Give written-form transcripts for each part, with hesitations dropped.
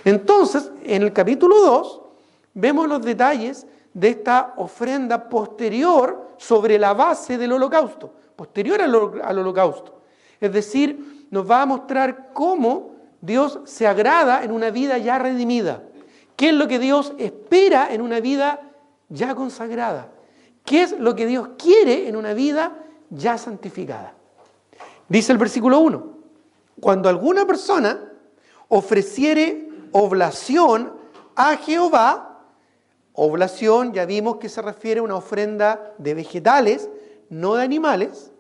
Entonces, en el capítulo 2, vemos los detalles de esta ofrenda posterior sobre la base del holocausto, posterior al holocausto. Es decir, nos va a mostrar cómo Dios se agrada en una vida ya redimida. ¿Qué es lo que Dios espera en una vida ya consagrada? ¿Qué es lo que Dios quiere en una vida ya santificada? Dice el versículo 1, cuando alguna persona ofreciere oblación a Jehová, oblación ya vimos que se refiere a una ofrenda de vegetales, no de animales,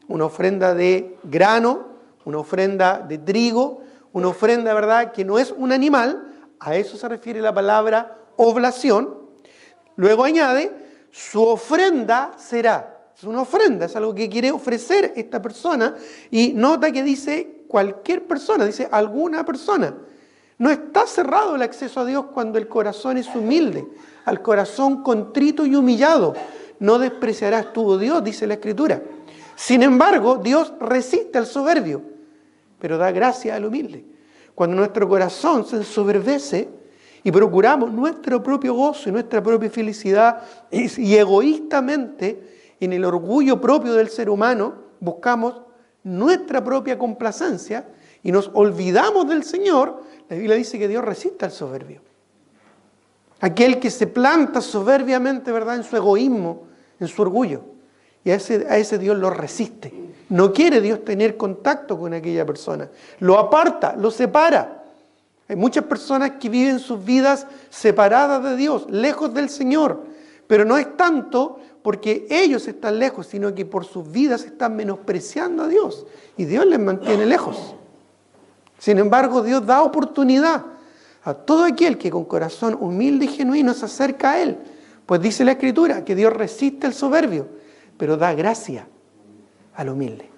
una ofrenda de grano, una ofrenda de trigo, una ofrenda, ¿verdad?, que no es un animal, a eso se refiere la palabra oblación. Luego añade, su ofrenda será, es una ofrenda, es algo que quiere ofrecer esta persona, y nota que dice cualquier persona, dice alguna persona. No está cerrado el acceso a Dios cuando el corazón es humilde, al corazón contrito y humillado. No despreciarás tú, oh Dios, dice la Escritura. Sin embargo, Dios resiste al soberbio, pero da gracia al humilde. Cuando nuestro corazón se ensoberbece y procuramos nuestro propio gozo y nuestra propia felicidad y egoístamente en el orgullo propio del ser humano buscamos nuestra propia complacencia y nos olvidamos del Señor, la Biblia dice que Dios resiste al soberbio. Aquel que se planta soberbiamente, ¿verdad?, en su egoísmo, en su orgullo. Y a ese Dios lo resiste. No quiere Dios tener contacto con aquella persona. Lo aparta, lo separa. Hay muchas personas que viven sus vidas separadas de Dios, lejos del Señor. Pero no es tanto porque ellos están lejos, sino que por sus vidas están menospreciando a Dios. Y Dios les mantiene lejos. Sin embargo, Dios da oportunidad a todo aquel que con corazón humilde y genuino se acerca a Él. Pues dice la Escritura que Dios resiste al soberbio, pero da gracia al humilde.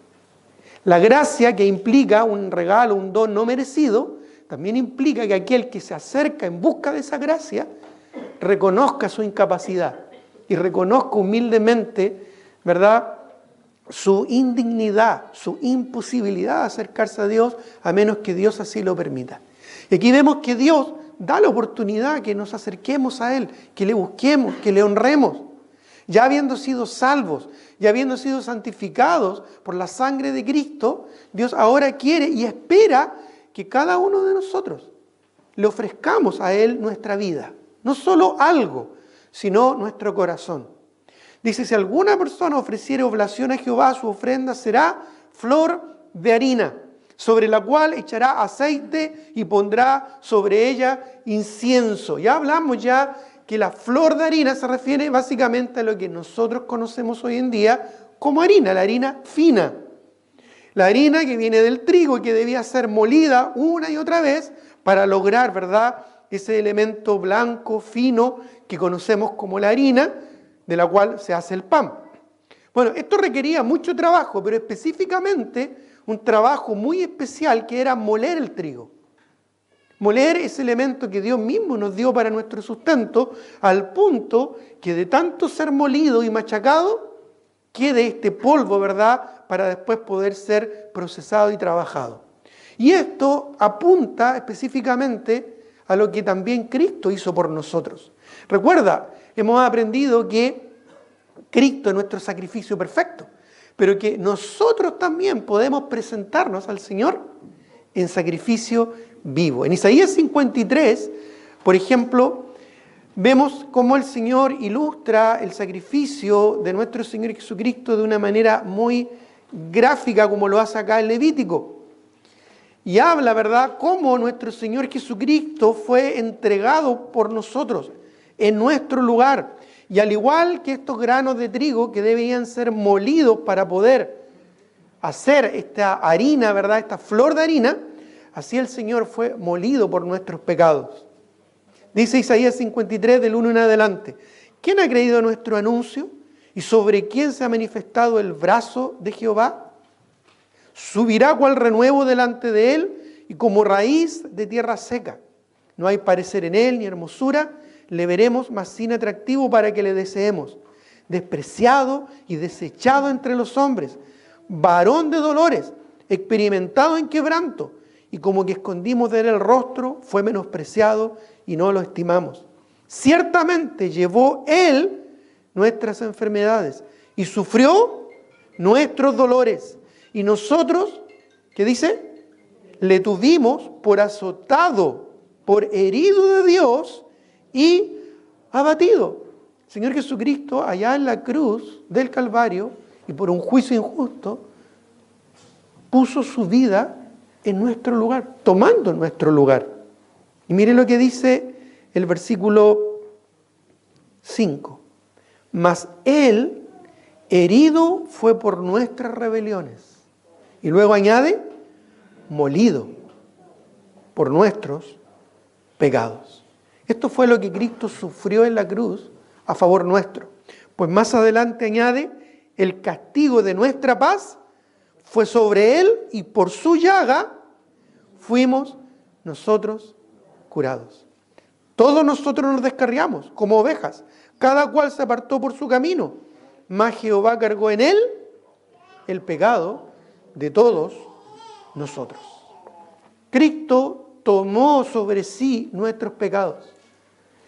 La gracia, que implica un regalo, un don no merecido, también implica que aquel que se acerca en busca de esa gracia reconozca su incapacidad y reconozca humildemente, ¿verdad?, su indignidad, su imposibilidad de acercarse a Dios a menos que Dios así lo permita. Y aquí vemos que Dios da la oportunidad que nos acerquemos a Él, que le busquemos, que le honremos. Ya habiendo sido salvos, ya habiendo sido santificados por la sangre de Cristo, Dios ahora quiere y espera que cada uno de nosotros le ofrezcamos a Él nuestra vida. No solo algo, sino nuestro corazón. Dice, si alguna persona ofreciere oblación a Jehová, su ofrenda será flor de harina, sobre la cual echará aceite y pondrá sobre ella incienso. Ya hablamos que la flor de harina se refiere básicamente a lo que nosotros conocemos hoy en día como harina, la harina fina. La harina que viene del trigo y que debía ser molida una y otra vez para lograr, ¿verdad?, ese elemento blanco, fino, que conocemos como la harina, de la cual se hace el pan. Bueno, esto requería mucho trabajo, pero específicamente un trabajo muy especial que era moler el trigo. Moler ese elemento que Dios mismo nos dio para nuestro sustento, al punto que de tanto ser molido y machacado, quede este polvo, ¿verdad?, para después poder ser procesado y trabajado. Y esto apunta específicamente a lo que también Cristo hizo por nosotros. Recuerda, hemos aprendido que Cristo es nuestro sacrificio perfecto, pero que nosotros también podemos presentarnos al Señor en sacrificio vivo. En Isaías 53, por ejemplo, vemos cómo el Señor ilustra el sacrificio de nuestro Señor Jesucristo de una manera muy gráfica, como lo hace acá en Levítico. Y habla, ¿verdad?, cómo nuestro Señor Jesucristo fue entregado por nosotros en nuestro lugar. Y al igual que estos granos de trigo que debían ser molidos para poder hacer esta harina, ¿verdad?, esta flor de harina, así el Señor fue molido por nuestros pecados. Dice Isaías 53, del 1 en adelante, ¿quién ha creído nuestro anuncio? ¿Y sobre quién se ha manifestado el brazo de Jehová? Subirá cual renuevo delante de él y como raíz de tierra seca. No hay parecer en él ni hermosura, le veremos mas sin atractivo para que le deseemos. Despreciado y desechado entre los hombres, varón de dolores, experimentado en quebranto, y como que escondimos de él el rostro, fue menospreciado y no lo estimamos. Ciertamente llevó él nuestras enfermedades y sufrió nuestros dolores. Y nosotros, ¿qué dice? Le tuvimos por azotado, por herido de Dios y abatido. El Señor Jesucristo, allá en la cruz del Calvario, y por un juicio injusto, puso su vida en nuestro lugar, tomando nuestro lugar. Y miren lo que dice el versículo 5. Mas Él herido fue por nuestras rebeliones. Y luego añade, molido por nuestros pecados. Esto fue lo que Cristo sufrió en la cruz a favor nuestro. Pues más adelante añade, el castigo de nuestra paz fue sobre Él y por su llaga fuimos nosotros curados. Todos nosotros nos descarriamos como ovejas, cada cual se apartó por su camino, mas Jehová cargó en Él el pecado de todos nosotros. Cristo tomó sobre sí nuestros pecados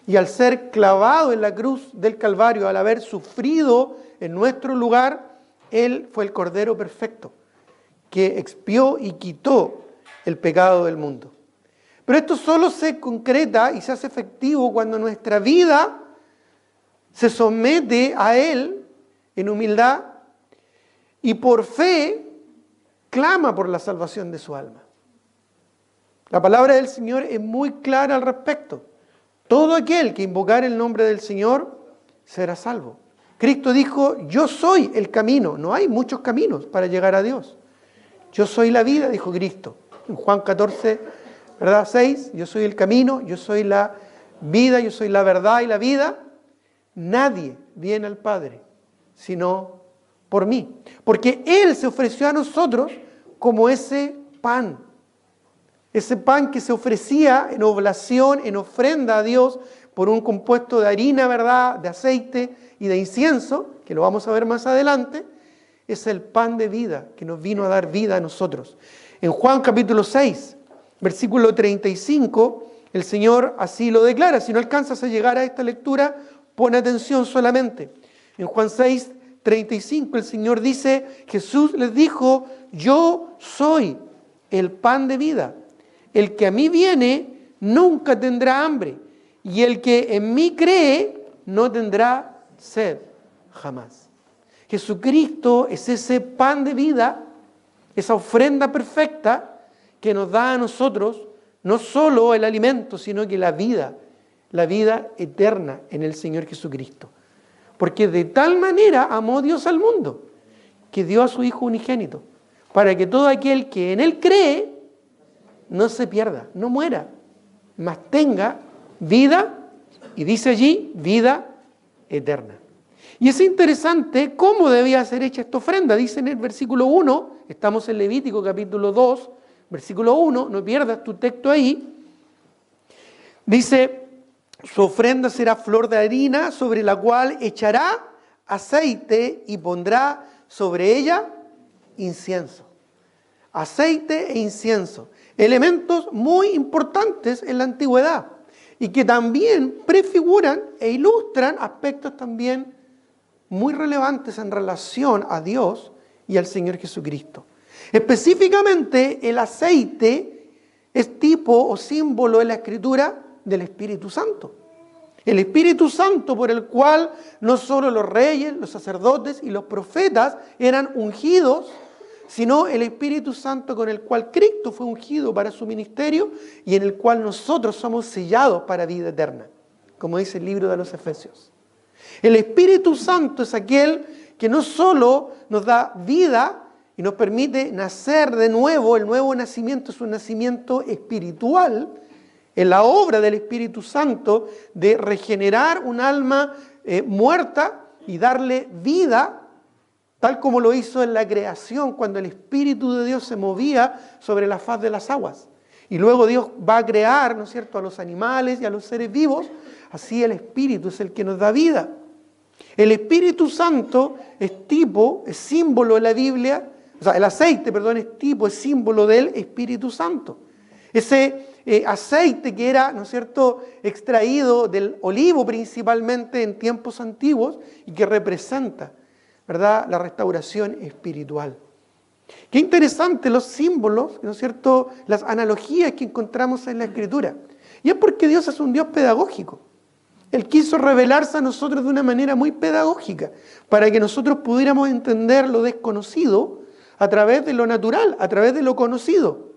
y al ser clavado en la cruz del Calvario, al haber sufrido en nuestro lugar, Él fue el Cordero perfecto que expió y quitó el pecado del mundo. Pero esto solo se concreta y se hace efectivo cuando nuestra vida se somete a Él en humildad y por fe clama por la salvación de su alma. La palabra del Señor es muy clara al respecto. Todo aquel que invocar el nombre del Señor será salvo. Cristo dijo, yo soy el camino. No hay muchos caminos para llegar a Dios. Yo soy la vida, dijo Cristo. En Juan 14, ¿verdad? 6, yo soy el camino, yo soy la vida, yo soy la verdad y la vida. Nadie viene al Padre, sino por mí. Porque Él se ofreció a nosotros como ese pan que se ofrecía en oblación, en ofrenda a Dios por un compuesto de harina, ¿verdad?, de aceite y de incienso, que lo vamos a ver más adelante, es el pan de vida que nos vino a dar vida a nosotros. En Juan capítulo 6, versículo 35, el Señor así lo declara. Si no alcanzas a llegar a esta lectura, pon atención solamente. En Juan 6, 35, el Señor dice, Jesús les dijo, yo soy el pan de vida. El que a mí viene nunca tendrá hambre, y el que en mí cree no tendrá sed jamás. Jesucristo es ese pan de vida, esa ofrenda perfecta que nos da a nosotros no solo el alimento, sino que la vida eterna en el Señor Jesucristo. Porque de tal manera amó Dios al mundo, que dio a su Hijo unigénito, para que todo aquel que en Él cree no se pierda, no muera, mas tenga vida, y dice allí, vida eterna. Y es interesante cómo debía ser hecha esta ofrenda. Dice en el versículo 1, estamos en Levítico capítulo 2, versículo 1, no pierdas tu texto ahí. Dice, su ofrenda será flor de harina sobre la cual echará aceite y pondrá sobre ella incienso. Aceite e incienso. Elementos muy importantes en la antigüedad y que también prefiguran e ilustran aspectos también muy relevantes en relación a Dios y al Señor Jesucristo. Específicamente, el aceite es tipo o símbolo en la Escritura del Espíritu Santo. El Espíritu Santo por el cual no solo los reyes, los sacerdotes y los profetas eran ungidos, sino el Espíritu Santo con el cual Cristo fue ungido para su ministerio y en el cual nosotros somos sellados para vida eterna, como dice el libro de los Efesios. El Espíritu Santo es aquel que no solo nos da vida y nos permite nacer de nuevo. El nuevo nacimiento es un nacimiento espiritual, en la obra del Espíritu Santo de regenerar un alma muerta y darle vida, tal como lo hizo en la creación, cuando el Espíritu de Dios se movía sobre la faz de las aguas. Y luego Dios va a crear, ¿no es cierto?, a los animales y a los seres vivos. Así el Espíritu es el que nos da vida. El Espíritu Santo es tipo, es símbolo de la Biblia, o sea, el aceite, perdón, es tipo, es símbolo del Espíritu Santo. Ese aceite que era, ¿no es cierto?, extraído del olivo principalmente en tiempos antiguos y que representa, ¿verdad?, la restauración espiritual. Qué interesante los símbolos, ¿no es cierto?, las analogías que encontramos en la Escritura. Y es porque Dios es un Dios pedagógico. Él quiso revelarse a nosotros de una manera muy pedagógica, para que nosotros pudiéramos entender lo desconocido a través de lo natural, a través de lo conocido.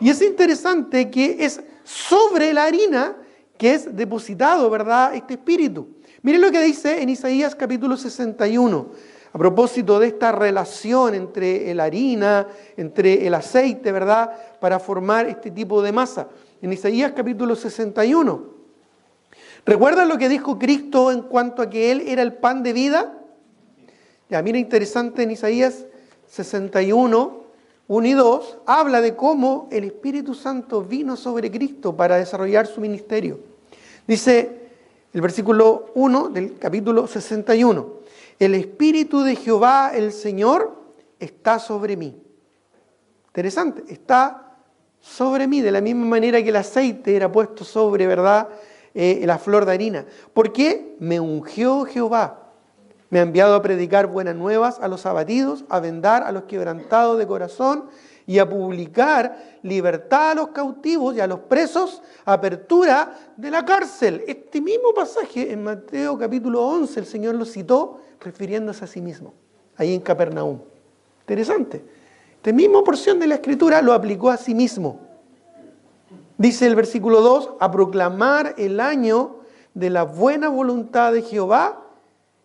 Y es interesante que es sobre la harina que es depositado, ¿verdad?, este espíritu. Miren lo que dice en Isaías capítulo 61, a propósito de esta relación entre la harina, entre el aceite, ¿verdad?, para formar este tipo de masa. En Isaías capítulo 61. ¿Recuerdan lo que dijo Cristo en cuanto a que Él era el pan de vida? Ya, mira, interesante, en Isaías 61, 1 y 2, habla de cómo el Espíritu Santo vino sobre Cristo para desarrollar su ministerio. Dice el versículo 1 del capítulo 61, el Espíritu de Jehová el Señor está sobre mí. Interesante, está sobre mí, de la misma manera que el aceite era puesto sobre, ¿verdad?, la flor de harina. ¿Por qué? Me ungió Jehová. Me ha enviado a predicar buenas nuevas a los abatidos, a vendar a los quebrantados de corazón y a publicar libertad a los cautivos y a los presos, apertura de la cárcel. Este mismo pasaje en Mateo capítulo 11 el Señor lo citó refiriéndose a sí mismo, ahí en Capernaum. Interesante. Esta misma porción de la Escritura lo aplicó a sí mismo. Dice el versículo 2, a proclamar el año de la buena voluntad de Jehová,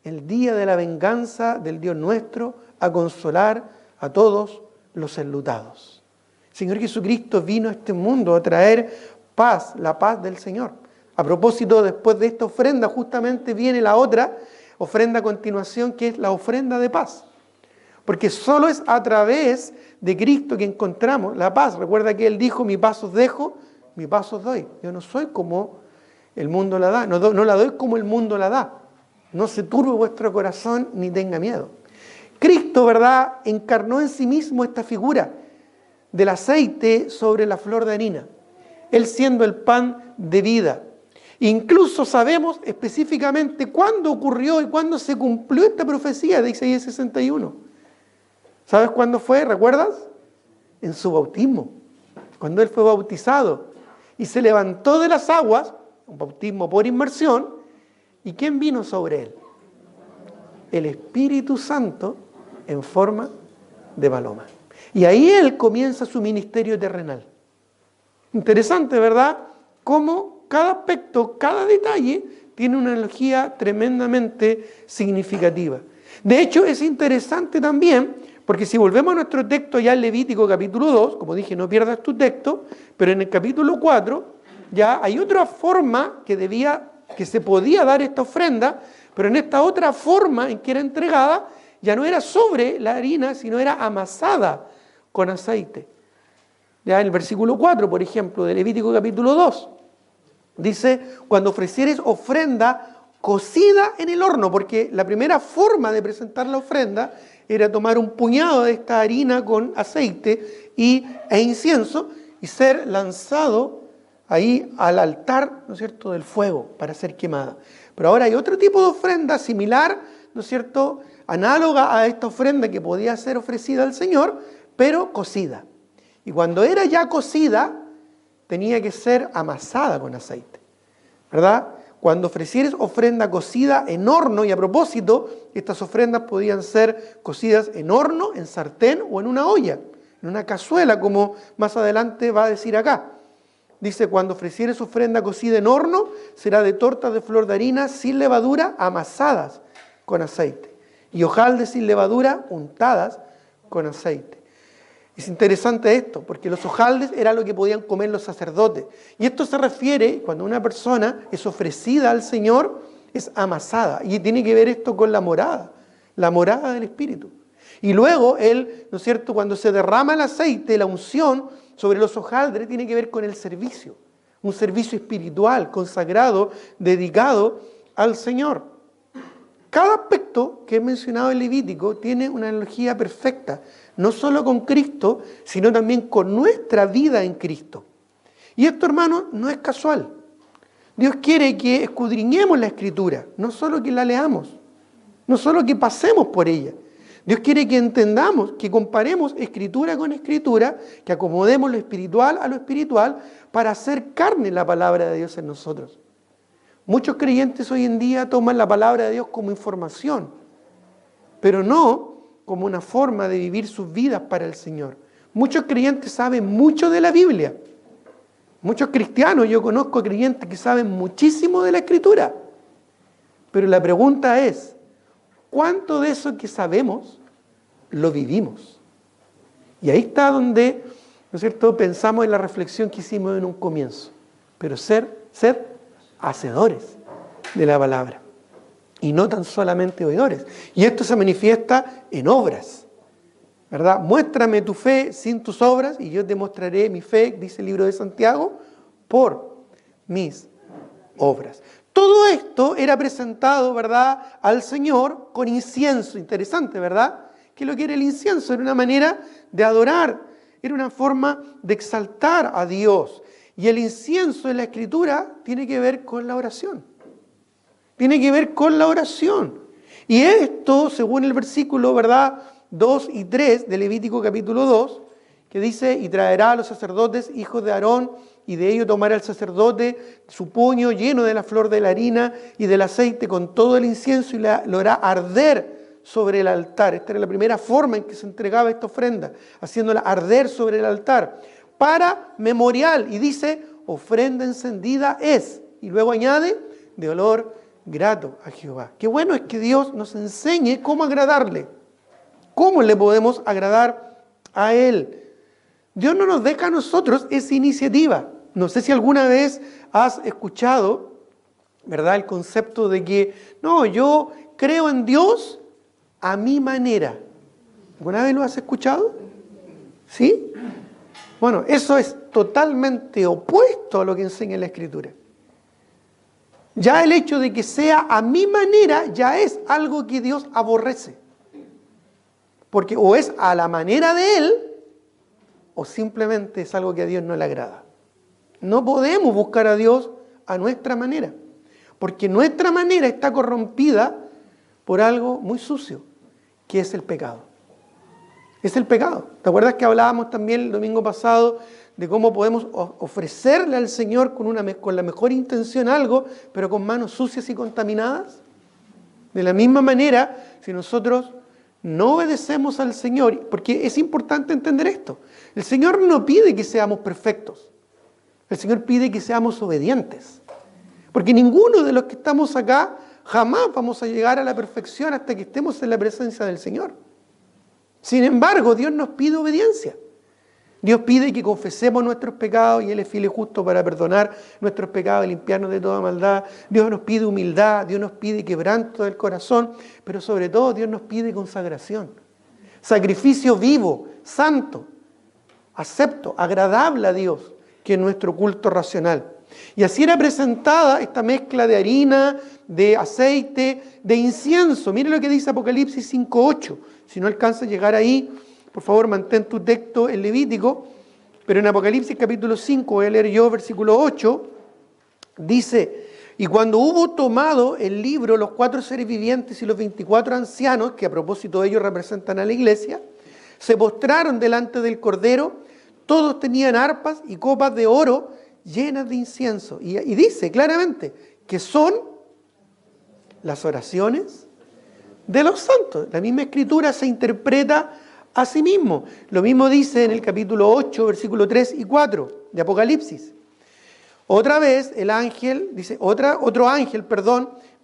el día de la venganza del Dios nuestro, a consolar a todos los enlutados. El Señor Jesucristo vino a este mundo a traer paz, la paz del Señor. A propósito, después de esta ofrenda, justamente viene la otra ofrenda a continuación, que es la ofrenda de paz. Porque solo es a través de Cristo que encontramos la paz. Recuerda que Él dijo, mi paz os dejo, mi paz os doy. Yo no soy como el mundo la da, no la doy como el mundo la da. No se turbe vuestro corazón ni tenga miedo. Cristo, ¿verdad?, encarnó en sí mismo esta figura del aceite sobre la flor de harina. Él siendo el pan de vida. Incluso sabemos específicamente cuándo ocurrió y cuándo se cumplió esta profecía de Isaías 61. ¿Sabes cuándo fue? ¿Recuerdas? En su bautismo. Cuando Él fue bautizado y se levantó de las aguas, un bautismo por inmersión, ¿y quién vino sobre Él? El Espíritu Santo en forma de paloma. Y ahí Él comienza su ministerio terrenal. Interesante, ¿verdad? Cómo cada aspecto, cada detalle tiene una analogía tremendamente significativa. De hecho, es interesante también, porque si volvemos a nuestro texto ya en Levítico capítulo 2, como dije, no pierdas tu texto, pero en el capítulo 4 ya hay otra forma que se podía dar esta ofrenda, pero en esta otra forma en que era entregada, ya no era sobre la harina, sino era amasada con aceite. Ya en el versículo 4, por ejemplo, de Levítico capítulo 2, dice, cuando ofrecieres ofrenda cocida en el horno, porque la primera forma de presentar la ofrenda era tomar un puñado de esta harina con aceite e incienso y ser lanzado ahí al altar, ¿no es cierto?, del fuego para ser quemada. Pero ahora hay otro tipo de ofrenda similar, ¿no es cierto?, análoga a esta ofrenda que podía ser ofrecida al Señor, pero cocida. Y cuando era ya cocida, tenía que ser amasada con aceite, ¿verdad? Cuando ofrecieres ofrenda cocida en horno, y a propósito, estas ofrendas podían ser cocidas en horno, en sartén o en una olla, en una cazuela, como más adelante va a decir acá. Dice, cuando ofrecieres ofrenda cocida en horno, será de tortas de flor de harina sin levadura, amasadas con aceite, y hojaldres sin levadura, untadas con aceite. Es interesante esto, porque los hojaldres era lo que podían comer los sacerdotes. Y esto se refiere, cuando una persona es ofrecida al Señor, es amasada. Y tiene que ver esto con la morada del Espíritu. Y luego Él, ¿no es cierto?, cuando se derrama el aceite, la unción sobre los hojaldres, tiene que ver con el servicio. Un servicio espiritual, consagrado, dedicado al Señor. Cada aspecto que he mencionado en Levítico tiene una analogía perfecta, no solo con Cristo, sino también con nuestra vida en Cristo. Y esto, hermano, no es casual. Dios quiere que escudriñemos la Escritura, no solo que la leamos, no solo que pasemos por ella. Dios quiere que entendamos, que comparemos Escritura con Escritura, que acomodemos lo espiritual a lo espiritual para hacer carne la palabra de Dios en nosotros. Muchos creyentes hoy en día toman la palabra de Dios como información, pero no como una forma de vivir sus vidas para el Señor. Muchos creyentes saben mucho de la Biblia. Muchos cristianos, yo conozco creyentes que saben muchísimo de la Escritura. Pero la pregunta es, ¿cuánto de eso que sabemos lo vivimos? Y ahí está donde, ¿no es cierto?, pensamos en la reflexión que hicimos en un comienzo. Pero sed hacedores de la palabra y no tan solamente oidores. Y esto se manifiesta en obras, ¿verdad? Muéstrame tu fe sin tus obras y yo te mostraré mi fe, dice el libro de Santiago, por mis obras. Todo esto era presentado, ¿verdad?, al Señor con incienso. Interesante, ¿verdad? ¿Qué es lo que era el incienso? Era una manera de adorar, era una forma de exaltar a Dios. Y el incienso en la Escritura tiene que ver con la oración. Tiene que ver con la oración. Y esto, según el versículo, ¿verdad?, 2 y 3 de Levítico capítulo 2, que dice, y traerá a los sacerdotes, hijos de Aarón, y de ello tomará el sacerdote su puño lleno de la flor de la harina y del aceite con todo el incienso y lo hará arder sobre el altar. Esta era la primera forma en que se entregaba esta ofrenda, haciéndola arder sobre el altar. Para memorial, y dice, ofrenda encendida es, y luego añade, de olor grato a Jehová. Qué bueno es que Dios nos enseñe cómo agradarle, cómo le podemos agradar a Él. Dios no nos deja a nosotros esa iniciativa. No sé si alguna vez has escuchado, ¿verdad?, el concepto de que, no, yo creo en Dios a mi manera. ¿Alguna vez lo has escuchado? ¿Sí? Bueno, eso es totalmente opuesto a lo que enseña la Escritura. Ya el hecho de que sea a mi manera ya es algo que Dios aborrece. Porque o es a la manera de Él, o simplemente es algo que a Dios no le agrada. No podemos buscar a Dios a nuestra manera, porque nuestra manera está corrompida por algo muy sucio, que es el pecado. Es el pecado. ¿Te acuerdas que hablábamos también el domingo pasado de cómo podemos ofrecerle al Señor con la mejor intención algo, pero con manos sucias y contaminadas? De la misma manera, si nosotros no obedecemos al Señor, porque es importante entender esto, el Señor no pide que seamos perfectos, el Señor pide que seamos obedientes, porque ninguno de los que estamos acá jamás vamos a llegar a la perfección hasta que estemos en la presencia del Señor. Sin embargo, Dios nos pide obediencia. Dios pide que confesemos nuestros pecados y Él es fiel y justo para perdonar nuestros pecados y limpiarnos de toda maldad. Dios nos pide humildad, Dios nos pide quebranto del corazón, pero sobre todo Dios nos pide consagración. Sacrificio vivo, santo, acepto, agradable a Dios, que es nuestro culto racional. Y así era presentada esta mezcla de harina, de aceite, de incienso. Mire lo que dice Apocalipsis 5:8. Si no alcanza a llegar ahí, por favor, mantén tu texto en Levítico, pero en Apocalipsis capítulo 5, voy a leer yo versículo 8, dice, y cuando hubo tomado el libro los 4 seres vivientes y los 24 ancianos, que a propósito de ellos representan a la iglesia, se postraron delante del Cordero, todos tenían arpas y copas de oro llenas de incienso. Y dice claramente que son las oraciones de los santos. La misma escritura se interpreta a sí mismo. Lo mismo dice en el capítulo 8, versículo 3 y 4 de Apocalipsis. Otra vez el ángel, dice, otro ángel,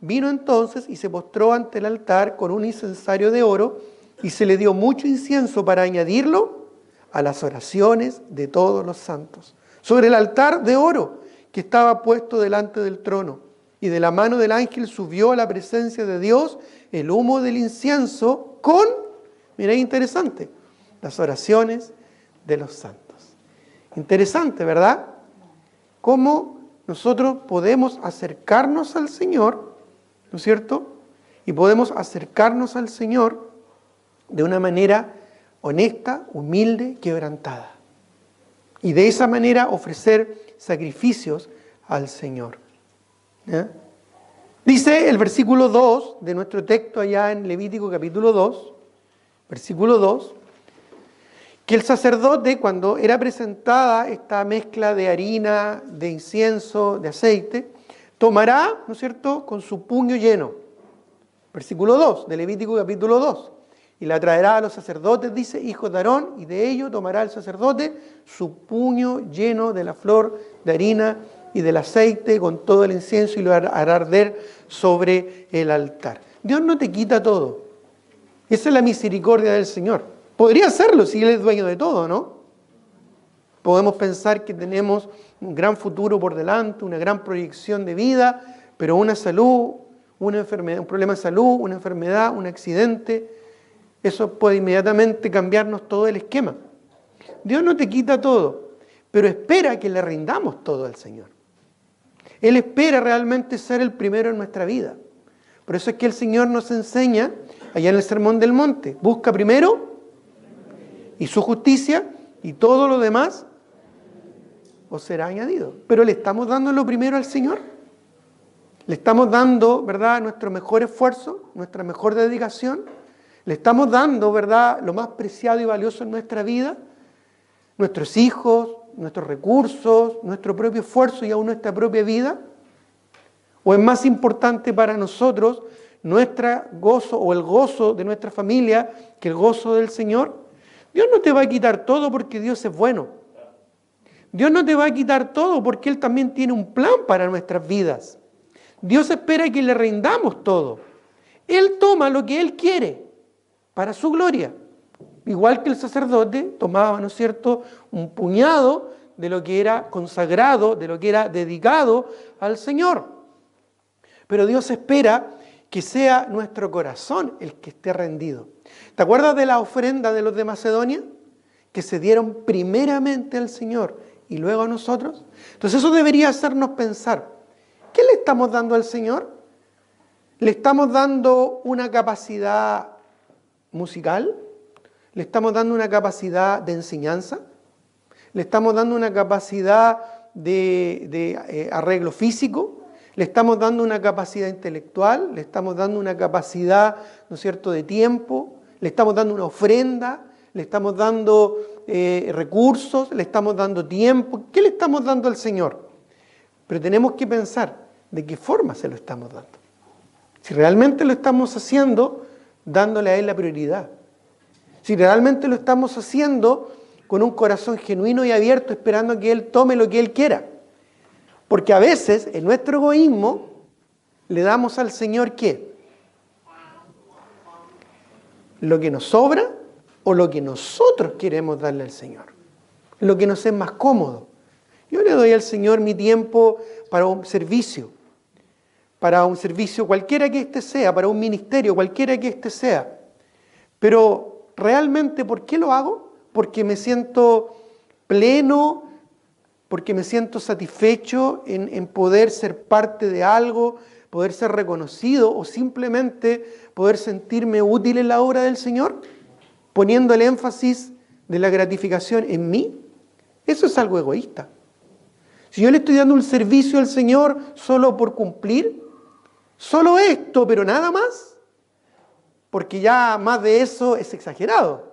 vino entonces y se postró ante el altar con un incensario de oro y se le dio mucho incienso para añadirlo a las oraciones de todos los santos. Sobre el altar de oro que estaba puesto delante del trono. Y de la mano del ángel subió a la presencia de Dios el humo del incienso con, mira, interesante, las oraciones de los santos. Interesante, ¿verdad? Cómo nosotros podemos acercarnos al Señor, ¿no es cierto? Y podemos acercarnos al Señor de una manera honesta, humilde, quebrantada. y de esa manera ofrecer sacrificios al Señor. ¿Ya? Dice el versículo 2 de nuestro texto allá en Levítico capítulo 2, versículo 2, que el sacerdote, cuando era presentada esta mezcla de harina, de incienso, de aceite, tomará, ¿no es cierto?, con su puño lleno. Versículo 2 de Levítico capítulo 2. Y la traerá a los sacerdotes, dice, hijos de Aarón, y de ello tomará el sacerdote su puño lleno de la flor de harina y del aceite con todo el incienso y lo hará arder sobre el altar. Dios no te quita todo. Esa es la misericordia del Señor. Podría hacerlo si Él es dueño de todo, ¿no? Podemos pensar que tenemos un gran futuro por delante, una gran proyección de vida, pero una salud, una enfermedad, un problema de salud, una enfermedad, un accidente, eso puede inmediatamente cambiarnos todo el esquema. Dios no te quita todo, pero espera que le rindamos todo al Señor. Él espera realmente ser el primero en nuestra vida. Por eso es que el Señor nos enseña, allá en el Sermón del Monte, busca primero y su justicia y todo lo demás os será añadido. Pero le estamos dando lo primero al Señor. Le estamos dando, ¿verdad?, nuestro mejor esfuerzo, nuestra mejor dedicación. Le estamos dando, ¿verdad?, lo más preciado y valioso en nuestra vida, nuestros hijos, nuestros recursos, nuestro propio esfuerzo y aún nuestra propia vida. ¿O es más importante para nosotros nuestro gozo o el gozo de nuestra familia que el gozo del Señor? Dios no te va a quitar todo porque Dios es bueno. Dios no te va a quitar todo porque Él también tiene un plan para nuestras vidas. Dios espera que le rindamos todo. Él toma lo que Él quiere para su gloria. Igual que el sacerdote tomaba, ¿no es cierto?, un puñado de lo que era consagrado, de lo que era dedicado al Señor. Pero Dios espera que sea nuestro corazón el que esté rendido. ¿Te acuerdas de la ofrenda de los de Macedonia? Que se dieron primeramente al Señor y luego a nosotros. Entonces eso debería hacernos pensar, ¿qué le estamos dando al Señor? ¿Le estamos dando una capacidad musical? ¿Le estamos dando una capacidad de enseñanza? ¿Le estamos dando una capacidad de arreglo físico? ¿Le estamos dando una capacidad intelectual? ¿Le estamos dando una capacidad, ¿no es cierto?, de tiempo? ¿Le estamos dando una ofrenda? ¿Le estamos dando recursos? ¿Le estamos dando tiempo? ¿Qué le estamos dando al Señor? Pero tenemos que pensar de qué forma se lo estamos dando. Si realmente lo estamos haciendo dándole a Él la prioridad. Si realmente lo estamos haciendo con un corazón genuino y abierto, esperando que Él tome lo que Él quiera. Porque a veces, en nuestro egoísmo, le damos al Señor ¿qué? Lo que nos sobra o lo que nosotros queremos darle al Señor. Lo que nos es más cómodo. Yo le doy al Señor mi tiempo para un servicio cualquiera que éste sea, para un ministerio cualquiera que éste sea. Pero realmente, ¿por qué lo hago? Porque me siento pleno, porque me siento satisfecho en poder ser parte de algo, poder ser reconocido o simplemente poder sentirme útil en la obra del Señor, poniendo el énfasis de la gratificación en mí. Eso es algo egoísta. Si yo le estoy dando un servicio al Señor solo por cumplir, solo esto, pero nada más, porque ya más de eso es exagerado.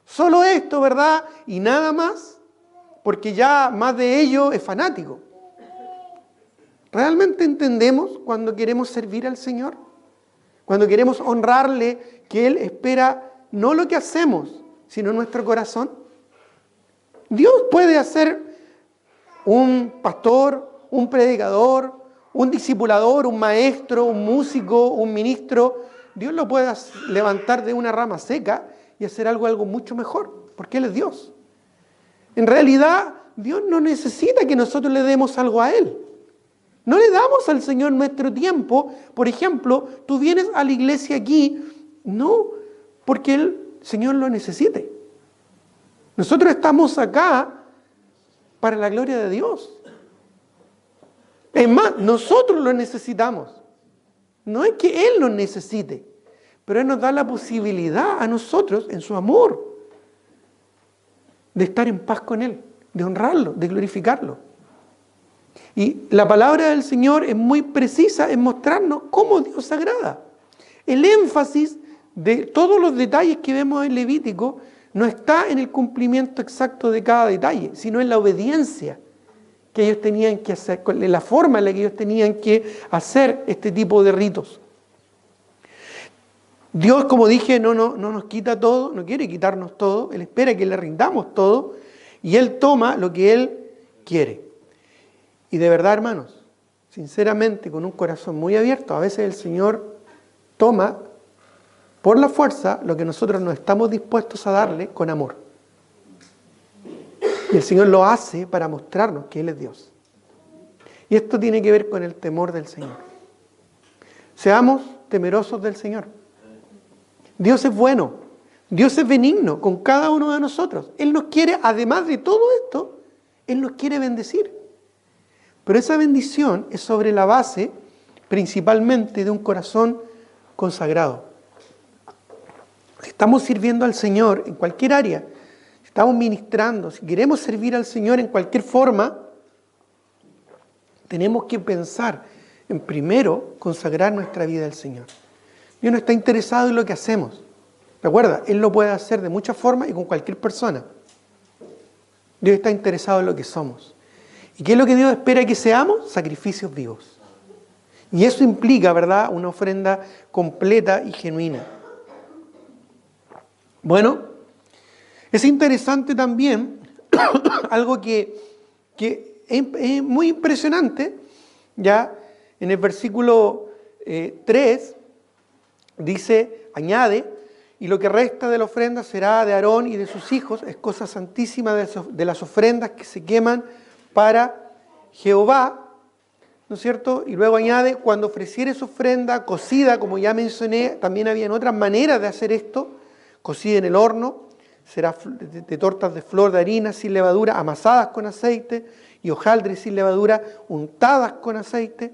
Solo esto, ¿verdad? Y nada más, porque ya más de ello es fanático. ¿Realmente entendemos cuando queremos servir al Señor? Cuando queremos honrarle, que Él espera no lo que hacemos, sino nuestro corazón. Dios puede hacer un pastor, un predicador, un discipulador, un maestro, un músico, un ministro. Dios lo puede levantar de una rama seca y hacer algo mucho mejor, porque Él es Dios. En realidad, Dios no necesita que nosotros le demos algo a Él. No le damos al Señor nuestro tiempo. Por ejemplo, tú vienes a la iglesia aquí, no porque el Señor lo necesite. Nosotros estamos acá para la gloria de Dios. Es más, nosotros lo necesitamos. No es que Él lo necesite, pero Él nos da la posibilidad a nosotros, en su amor, de estar en paz con Él. de honrarlo, de glorificarlo. Y la palabra del Señor es muy precisa en mostrarnos cómo Dios se agrada. El énfasis de todos los detalles que vemos en Levítico no está en el cumplimiento exacto de cada detalle, sino en la obediencia que ellos tenían que hacer, en la forma en la que ellos tenían que hacer este tipo de ritos. Dios, como dije, no nos quita todo, no quiere quitarnos todo, Él espera que le rindamos todo y Él toma lo que Él quiere. Y de verdad, hermanos, sinceramente, con un corazón muy abierto, a veces el Señor toma por la fuerza lo que nosotros no estamos dispuestos a darle con amor. Y el Señor lo hace para mostrarnos que Él es Dios. Y esto tiene que ver con el temor del Señor. Seamos temerosos del Señor. Dios es bueno, Dios es benigno con cada uno de nosotros. Él nos quiere, además de todo esto, Él nos quiere bendecir. Pero esa bendición es sobre la base, principalmente, de un corazón consagrado. Si estamos sirviendo al Señor en cualquier área, si estamos ministrando, si queremos servir al Señor en cualquier forma, tenemos que pensar en primero consagrar nuestra vida al Señor. Dios no está interesado en lo que hacemos. Recuerda, Él lo puede hacer de muchas formas y con cualquier persona. Dios está interesado en lo que somos. ¿Y qué es lo que Dios espera que seamos? Sacrificios vivos. Y eso implica, ¿verdad?, una ofrenda completa y genuina. Bueno, es interesante también, algo que es muy impresionante, ya en el versículo 3, dice, añade, y lo que resta de la ofrenda será de Aarón y de sus hijos, es cosa santísima de las ofrendas que se queman para Jehová, ¿no es cierto? Y luego añade, cuando ofrecieres ofrenda cocida, como ya mencioné, también habían otras maneras de hacer esto, cocida en el horno, será de tortas de flor de harina sin levadura, amasadas con aceite, y hojaldres sin levadura, untadas con aceite.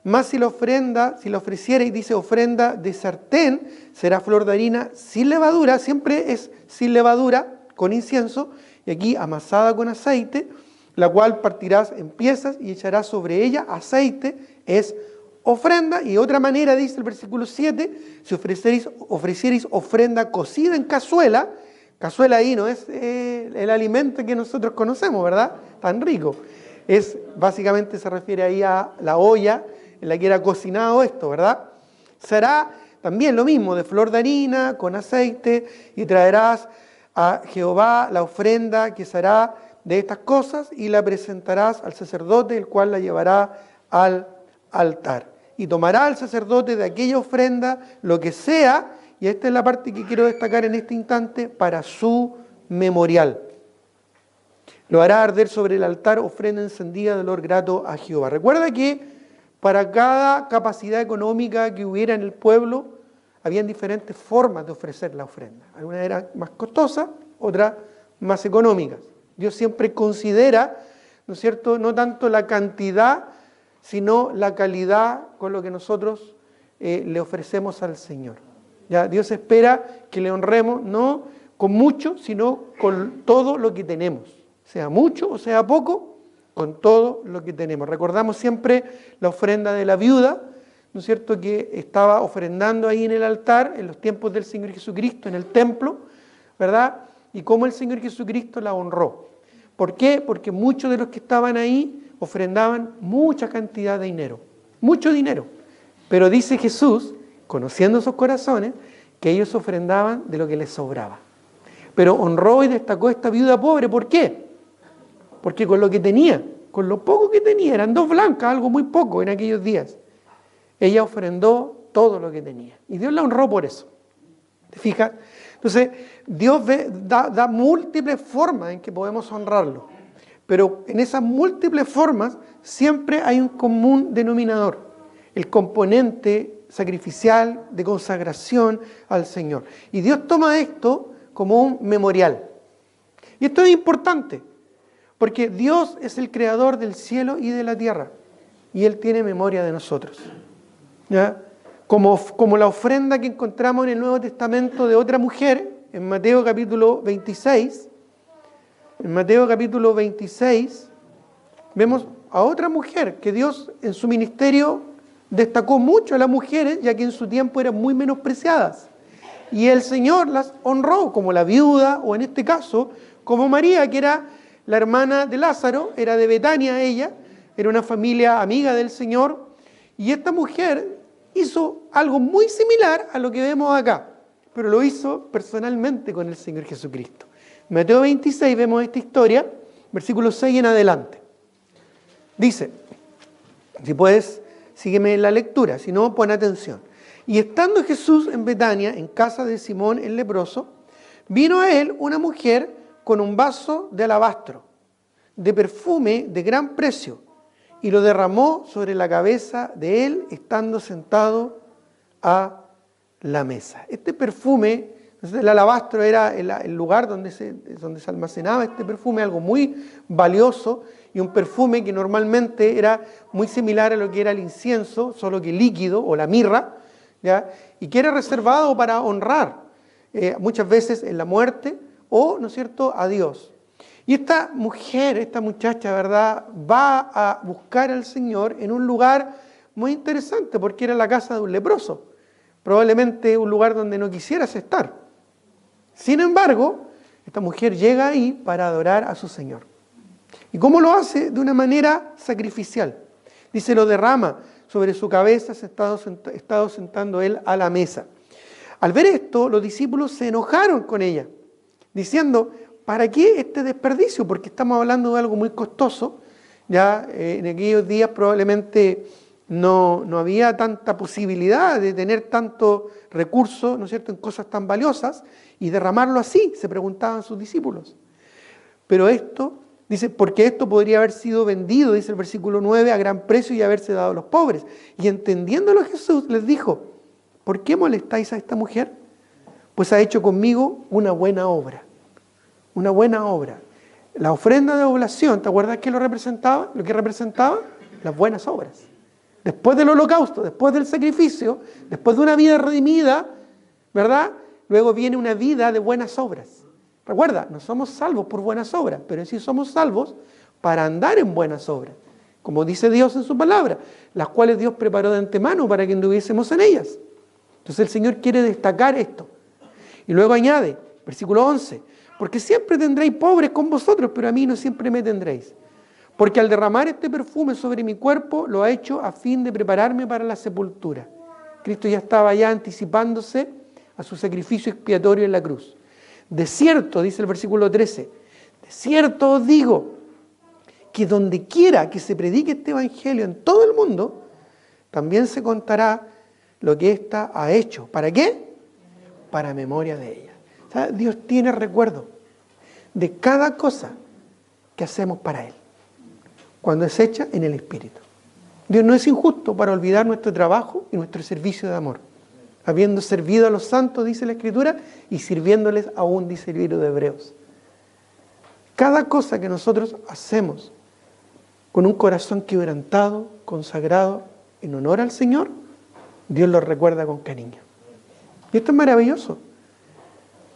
Más si la ofrecierais, dice ofrenda de sartén, será flor de harina sin levadura, siempre es sin levadura, con incienso, y aquí amasada con aceite, la cual partirás en piezas y echarás sobre ella aceite, es ofrenda. Y otra manera, dice el versículo 7, si ofrecierais ofrenda cocida en cazuela ahí no es el alimento que nosotros conocemos, ¿verdad? Tan rico. Básicamente se refiere ahí a la olla en la que era cocinado esto, ¿verdad? Será también lo mismo, de flor de harina, con aceite, y traerás a Jehová la ofrenda que será de estas cosas, y la presentarás al sacerdote, el cual la llevará al altar. Y tomará el sacerdote de aquella ofrenda lo que sea, y esta es la parte que quiero destacar en este instante, para su memorial. Lo hará arder sobre el altar ofrenda encendida de olor grato a Jehová. Recuerda que para cada capacidad económica que hubiera en el pueblo, habían diferentes formas de ofrecer la ofrenda. Algunas eran más costosas, otras más económicas. Dios siempre considera, ¿no es cierto?, no tanto la cantidad, sino la calidad con lo que nosotros le ofrecemos al Señor. ¿Ya? Dios espera que le honremos no con mucho, sino con todo lo que tenemos. Sea mucho o sea poco, con todo lo que tenemos. Recordamos siempre la ofrenda de la viuda, ¿no es cierto?, que estaba ofrendando ahí en el altar en los tiempos del Señor Jesucristo, en el templo, ¿verdad? Y cómo el Señor Jesucristo la honró. ¿Por qué? Porque muchos de los que estaban ahí ofrendaban mucha cantidad de dinero, mucho dinero. Pero dice Jesús, conociendo sus corazones, que ellos ofrendaban de lo que les sobraba. Pero honró y destacó a esta viuda pobre. ¿Por qué? Porque con lo que tenía, con lo poco que tenía, eran 2 blancas, algo muy poco en aquellos días, ella ofrendó todo lo que tenía. Y Dios la honró por eso. ¿Te fijas? Entonces, Dios da múltiples formas en que podemos honrarlo. Pero en esas múltiples formas siempre hay un común denominador. El componente sacrificial de consagración al Señor. Y Dios toma esto como un memorial. Y esto es importante, porque Dios es el creador del cielo y de la tierra. Y Él tiene memoria de nosotros. ¿Ya? Como la ofrenda que encontramos en el Nuevo Testamento de otra mujer, en Mateo capítulo 26, En Mateo capítulo 26 vemos a otra mujer que Dios en su ministerio destacó mucho a las mujeres, ya que en su tiempo eran muy menospreciadas. Y el Señor las honró, como la viuda, o en este caso, como María, que era la hermana de Lázaro, era de Betania ella, era una familia amiga del Señor, y esta mujer hizo algo muy similar a lo que vemos acá, pero lo hizo personalmente con el Señor Jesucristo. En Mateo 26 vemos esta historia, versículo 6 en adelante. Dice, si puedes, sígueme en la lectura, si no, pon atención. Y estando Jesús en Betania, en casa de Simón el leproso, vino a él una mujer con un vaso de alabastro, de perfume de gran precio, y lo derramó sobre la cabeza de él, estando sentado a la mesa. Este perfume, el alabastro era el lugar donde se almacenaba este perfume, algo muy valioso, y un perfume que normalmente era muy similar a lo que era el incienso, solo que líquido, o la mirra, ¿ya? Y que era reservado para honrar muchas veces en la muerte o, ¿no es cierto?, a Dios. Y esta mujer, esta muchacha, ¿verdad?, va a buscar al Señor en un lugar muy interesante, porque era la casa de un leproso, probablemente un lugar donde no quisieras estar. Sin embargo, esta mujer llega ahí para adorar a su Señor. ¿Y cómo lo hace? De una manera sacrificial. Dice, lo derrama sobre su cabeza, se estado sentando él a la mesa. Al ver esto, los discípulos se enojaron con ella, diciendo, ¿para qué este desperdicio? Porque estamos hablando de algo muy costoso. Ya en aquellos días probablemente no había tanta posibilidad de tener tanto recurso, ¿no es cierto?, en cosas tan valiosas, y derramarlo así, se preguntaban sus discípulos. Pero esto, dice, porque esto podría haber sido vendido, dice el versículo 9, a gran precio y haberse dado a los pobres. Y entendiéndolo Jesús les dijo, ¿por qué molestáis a esta mujer? Pues ha hecho conmigo una buena obra. Una buena obra. La ofrenda de oblación, ¿te acuerdas qué lo representaba? Lo que representaba las buenas obras. Después del holocausto, después del sacrificio, después de una vida redimida, ¿verdad? Luego viene una vida de buenas obras. Recuerda, no somos salvos por buenas obras, pero sí somos salvos para andar en buenas obras, como dice Dios en su palabra, las cuales Dios preparó de antemano para que anduviésemos en ellas. Entonces el Señor quiere destacar esto. Y luego añade, versículo 11, porque siempre tendréis pobres con vosotros, pero a mí no siempre me tendréis. Porque al derramar este perfume sobre mi cuerpo, lo ha hecho a fin de prepararme para la sepultura. Cristo ya estaba anticipándose a su sacrificio expiatorio en la cruz. De cierto, dice el versículo 13, de cierto os digo, que donde quiera que se predique este evangelio en todo el mundo, también se contará lo que ésta ha hecho. ¿Para qué? Para memoria de ella. O sea, Dios tiene recuerdo de cada cosa que hacemos para Él, cuando es hecha en el Espíritu. Dios no es injusto para olvidar nuestro trabajo y nuestro servicio de amor, habiendo servido a los santos, dice la Escritura, y sirviéndoles aún, dice el libro de Hebreos. Cada cosa que nosotros hacemos con un corazón quebrantado, consagrado en honor al Señor, Dios lo recuerda con cariño. Y esto es maravilloso.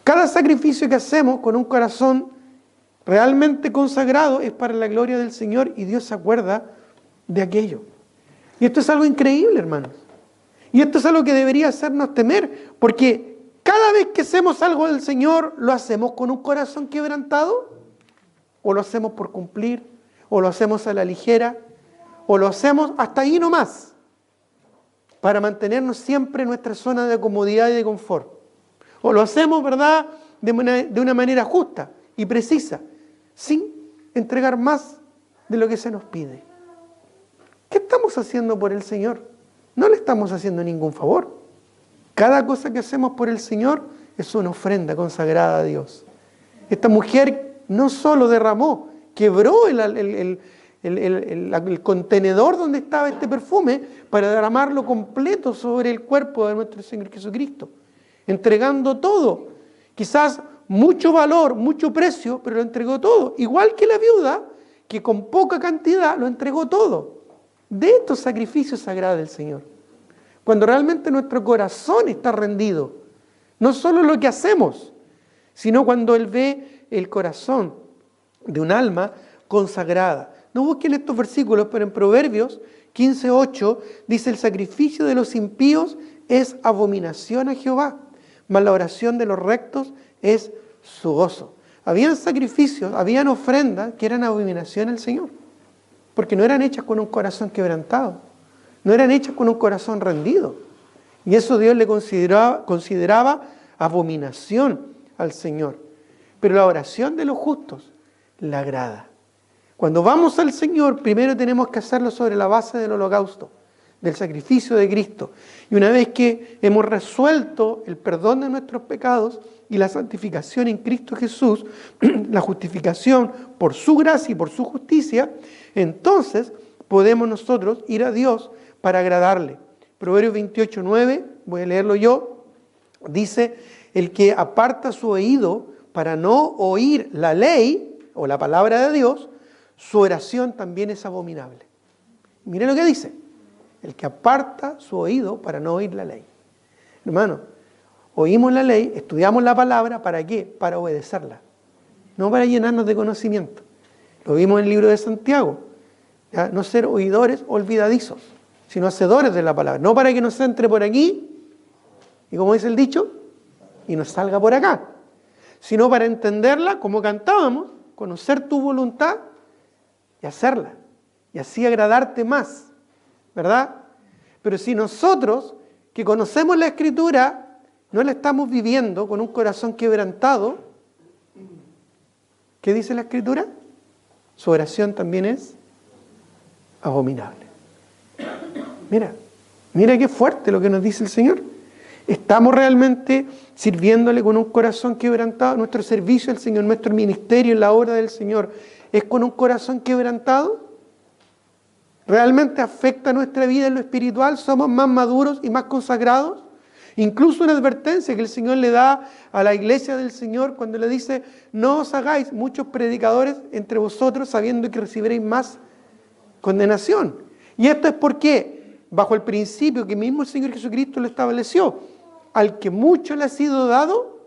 Cada sacrificio que hacemos con un corazón realmente consagrado es para la gloria del Señor, y Dios se acuerda de aquello. Y esto es algo increíble, hermanos. Y esto es algo que debería hacernos temer, porque cada vez que hacemos algo del Señor, ¿lo hacemos con un corazón quebrantado? ¿O lo hacemos por cumplir? ¿O lo hacemos a la ligera? ¿O lo hacemos hasta ahí nomás? Para mantenernos siempre en nuestra zona de comodidad y de confort. ¿O lo hacemos, verdad, de una manera justa y precisa, sin entregar más de lo que se nos pide? ¿Qué estamos haciendo por el Señor? No le estamos haciendo ningún favor. Cada cosa que hacemos por el Señor es una ofrenda consagrada a Dios. Esta mujer no solo derramó, quebró el contenedor donde estaba este perfume para derramarlo completo sobre el cuerpo de nuestro Señor Jesucristo, entregando todo. Quizás mucho valor, mucho precio, pero lo entregó todo. Igual que la viuda, que con poca cantidad lo entregó todo. De estos sacrificios sagrados del Señor. Cuando realmente nuestro corazón está rendido, no solo lo que hacemos, sino cuando Él ve el corazón, de un alma consagrada. No busquen estos versículos, pero en Proverbios 15:8 dice: el sacrificio de los impíos es abominación a Jehová, mas la oración de los rectos es su gozo. Habían sacrificios, habían ofrendas que eran abominación al Señor, porque no eran hechas con un corazón quebrantado, no eran hechas con un corazón rendido. Y eso Dios le consideraba abominación al Señor. Pero la oración de los justos le agrada. Cuando vamos al Señor, primero tenemos que hacerlo sobre la base del holocausto, del sacrificio de Cristo. Y una vez que hemos resuelto el perdón de nuestros pecados y la santificación en Cristo Jesús, la justificación por su gracia y por su justicia, entonces podemos nosotros ir a Dios para agradarle. Proverbios 28:9, voy a leerlo yo, dice: el que aparta su oído para no oír la ley o la palabra de Dios, su oración también es abominable. Miren lo que dice: el que aparta su oído para no oír la ley. Hermano, oímos la ley, estudiamos la palabra, ¿para qué? Para obedecerla, no para llenarnos de conocimiento. Lo vimos en el libro de Santiago, ¿ya? No ser oidores olvidadizos, sino hacedores de la palabra, no para que nos entre por aquí, y como dice el dicho, y nos salga por acá, sino para entenderla como cantábamos, conocer tu voluntad y hacerla, y así agradarte más, ¿verdad? Pero si nosotros, que conocemos la Escritura, no la estamos viviendo con un corazón quebrantado, ¿qué dice la Escritura? Su oración también es abominable. Mira qué fuerte lo que nos dice el Señor. ¿Estamos realmente sirviéndole con un corazón quebrantado? Nuestro servicio al Señor, nuestro ministerio en la obra del Señor, ¿es con un corazón quebrantado? ¿Realmente afecta nuestra vida en lo espiritual? ¿Somos más maduros y más consagrados? Incluso una advertencia que el Señor le da a la iglesia del Señor cuando le dice: no os hagáis muchos predicadores entre vosotros, sabiendo que recibiréis más condenación. Y esto es porque, bajo el principio que mismo el Señor Jesucristo lo estableció: al que mucho le ha sido dado,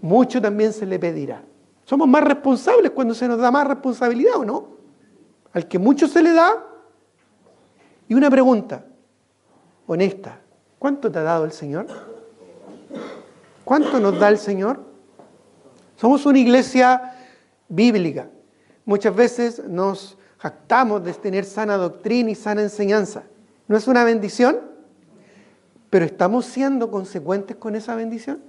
mucho también se le pedirá. Somos más responsables cuando se nos da más responsabilidad, ¿o no? Al que mucho se le da. Y una pregunta honesta: ¿cuánto te ha dado el Señor? ¿Cuánto nos da el Señor? Somos una iglesia bíblica. Muchas veces nos jactamos de tener sana doctrina y sana enseñanza. ¿No es una bendición? Pero ¿estamos siendo consecuentes con esa bendición?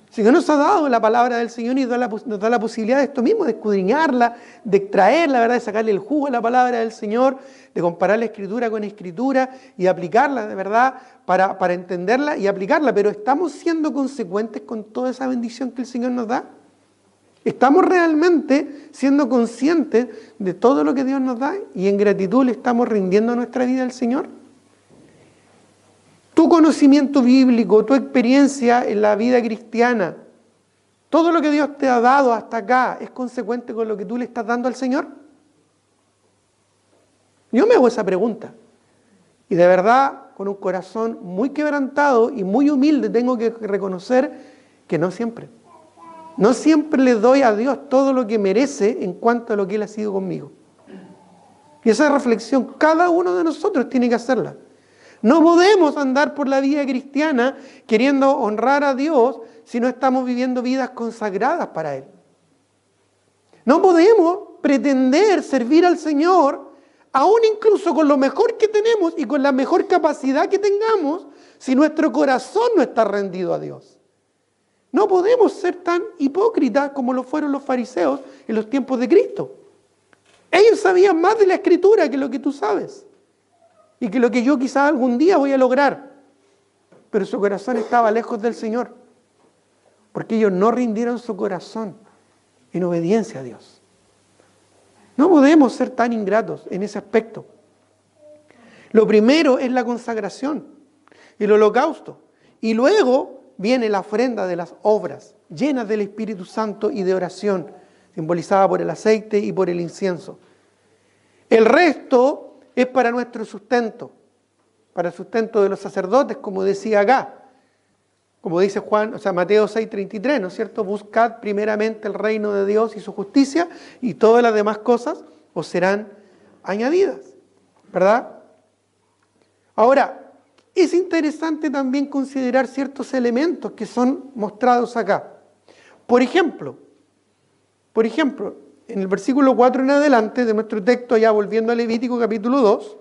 El Señor nos ha dado la palabra del Señor y nos da la posibilidad de esto mismo, de escudriñarla, de extraer la verdad, de sacarle el jugo a la palabra del Señor, de comparar la Escritura con Escritura y aplicarla de verdad para entenderla y aplicarla. Pero ¿estamos siendo consecuentes con toda esa bendición que el Señor nos da? ¿Estamos realmente siendo conscientes de todo lo que Dios nos da y en gratitud le estamos rindiendo nuestra vida al Señor? Tu conocimiento bíblico, tu experiencia en la vida cristiana, todo lo que Dios te ha dado hasta acá, ¿es consecuente con lo que tú le estás dando al Señor? Yo me hago esa pregunta. Y de verdad, con un corazón muy quebrantado y muy humilde, tengo que reconocer que no siempre. No siempre le doy a Dios todo lo que merece en cuanto a lo que Él ha sido conmigo. Y esa reflexión cada uno de nosotros tiene que hacerla. No podemos andar por la vida cristiana queriendo honrar a Dios si no estamos viviendo vidas consagradas para Él. No podemos pretender servir al Señor, aún incluso con lo mejor que tenemos y con la mejor capacidad que tengamos, si nuestro corazón no está rendido a Dios. No podemos ser tan hipócritas como lo fueron los fariseos en los tiempos de Cristo. Ellos sabían más de la Escritura que lo que tú sabes. Y que lo que yo quizás algún día voy a lograr. Pero su corazón estaba lejos del Señor. Porque ellos no rindieron su corazón en obediencia a Dios. No podemos ser tan ingratos en ese aspecto. Lo primero es la consagración, el holocausto. Y luego viene la ofrenda de las obras, llenas del Espíritu Santo y de oración, simbolizada por el aceite y por el incienso. El resto es para nuestro sustento, para el sustento de los sacerdotes, como decía acá. como dice Juan, o sea, Mateo 6:33, ¿no es cierto? Buscad primeramente el reino de Dios y su justicia, y todas las demás cosas os serán añadidas, ¿verdad? Ahora, es interesante también considerar ciertos elementos que son mostrados acá. Por ejemplo, en el versículo 4 en adelante de nuestro texto, ya volviendo a Levítico capítulo 2,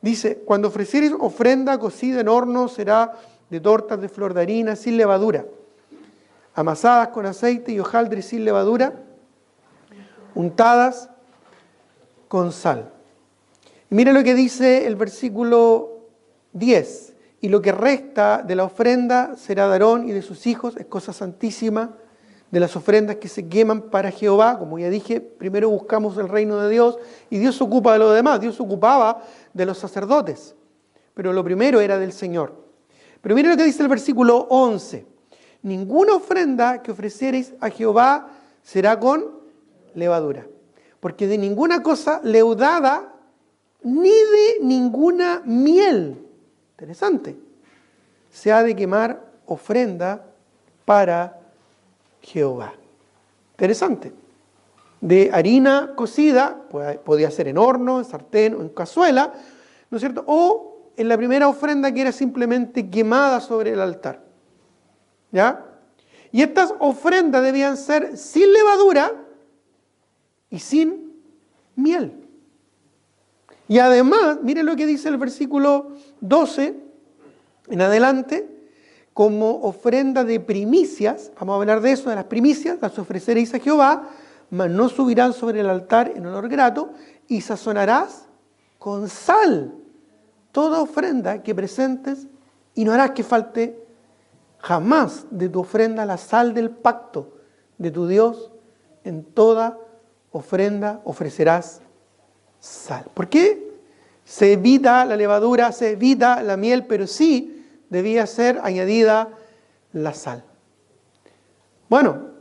dice: cuando ofreciereis ofrenda cocida en horno, será de tortas de flor de harina sin levadura, amasadas con aceite y hojaldre sin levadura, untadas con sal. Y mira lo que dice el versículo 10: y lo que resta de la ofrenda será de Aarón y de sus hijos, es cosa santísima, de las ofrendas que se queman para Jehová. Como ya dije, primero buscamos el reino de Dios y Dios se ocupa de lo demás. Dios se ocupaba de los sacerdotes, pero lo primero era del Señor. Pero mire lo que dice el versículo 11: ninguna ofrenda que ofreciereis a Jehová será con levadura, porque de ninguna cosa leudada ni de ninguna miel, interesante, se ha de quemar ofrenda para Jehová. Interesante. De harina cocida, podía ser en horno, en sartén o en cazuela, ¿no es cierto? O en la primera ofrenda que era simplemente quemada sobre el altar. ¿Ya? Y estas ofrendas debían ser sin levadura y sin miel. Y además, miren lo que dice el versículo 12 en adelante: como ofrenda de primicias, vamos a hablar de eso, de las primicias, las ofreceréis a Jehová, mas no subirán sobre el altar en olor grato, y sazonarás con sal toda ofrenda que presentes, y no harás que falte jamás de tu ofrenda la sal del pacto de tu Dios. En toda ofrenda ofrecerás sal. ¿Por qué? Se evita la levadura, se evita la miel, pero sí debía ser añadida la sal. Bueno,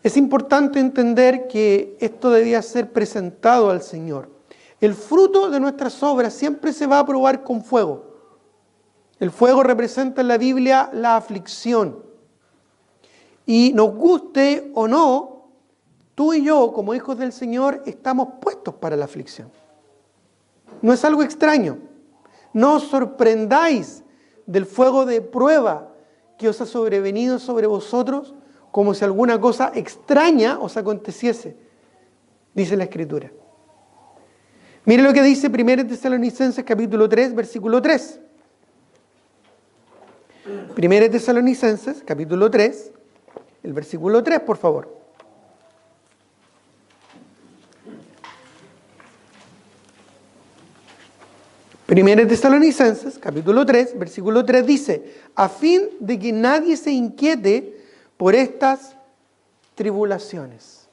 es importante entender que esto debía ser presentado al Señor. El fruto de nuestras obras siempre se va a probar con fuego. El fuego representa en la Biblia la aflicción. Y nos guste o no, tú y yo, como hijos del Señor, estamos puestos para la aflicción. No es algo extraño. No os sorprendáis del fuego de prueba que os ha sobrevenido sobre vosotros, como si alguna cosa extraña os aconteciese, dice la Escritura. Mire lo que dice 1 Tesalonicenses capítulo 3, versículo 3. 1 Tesalonicenses capítulo 3, el versículo 3, por favor. Primera Tesalonicenses, capítulo 3, versículo 3 dice: a fin de que nadie se inquiete por estas tribulaciones.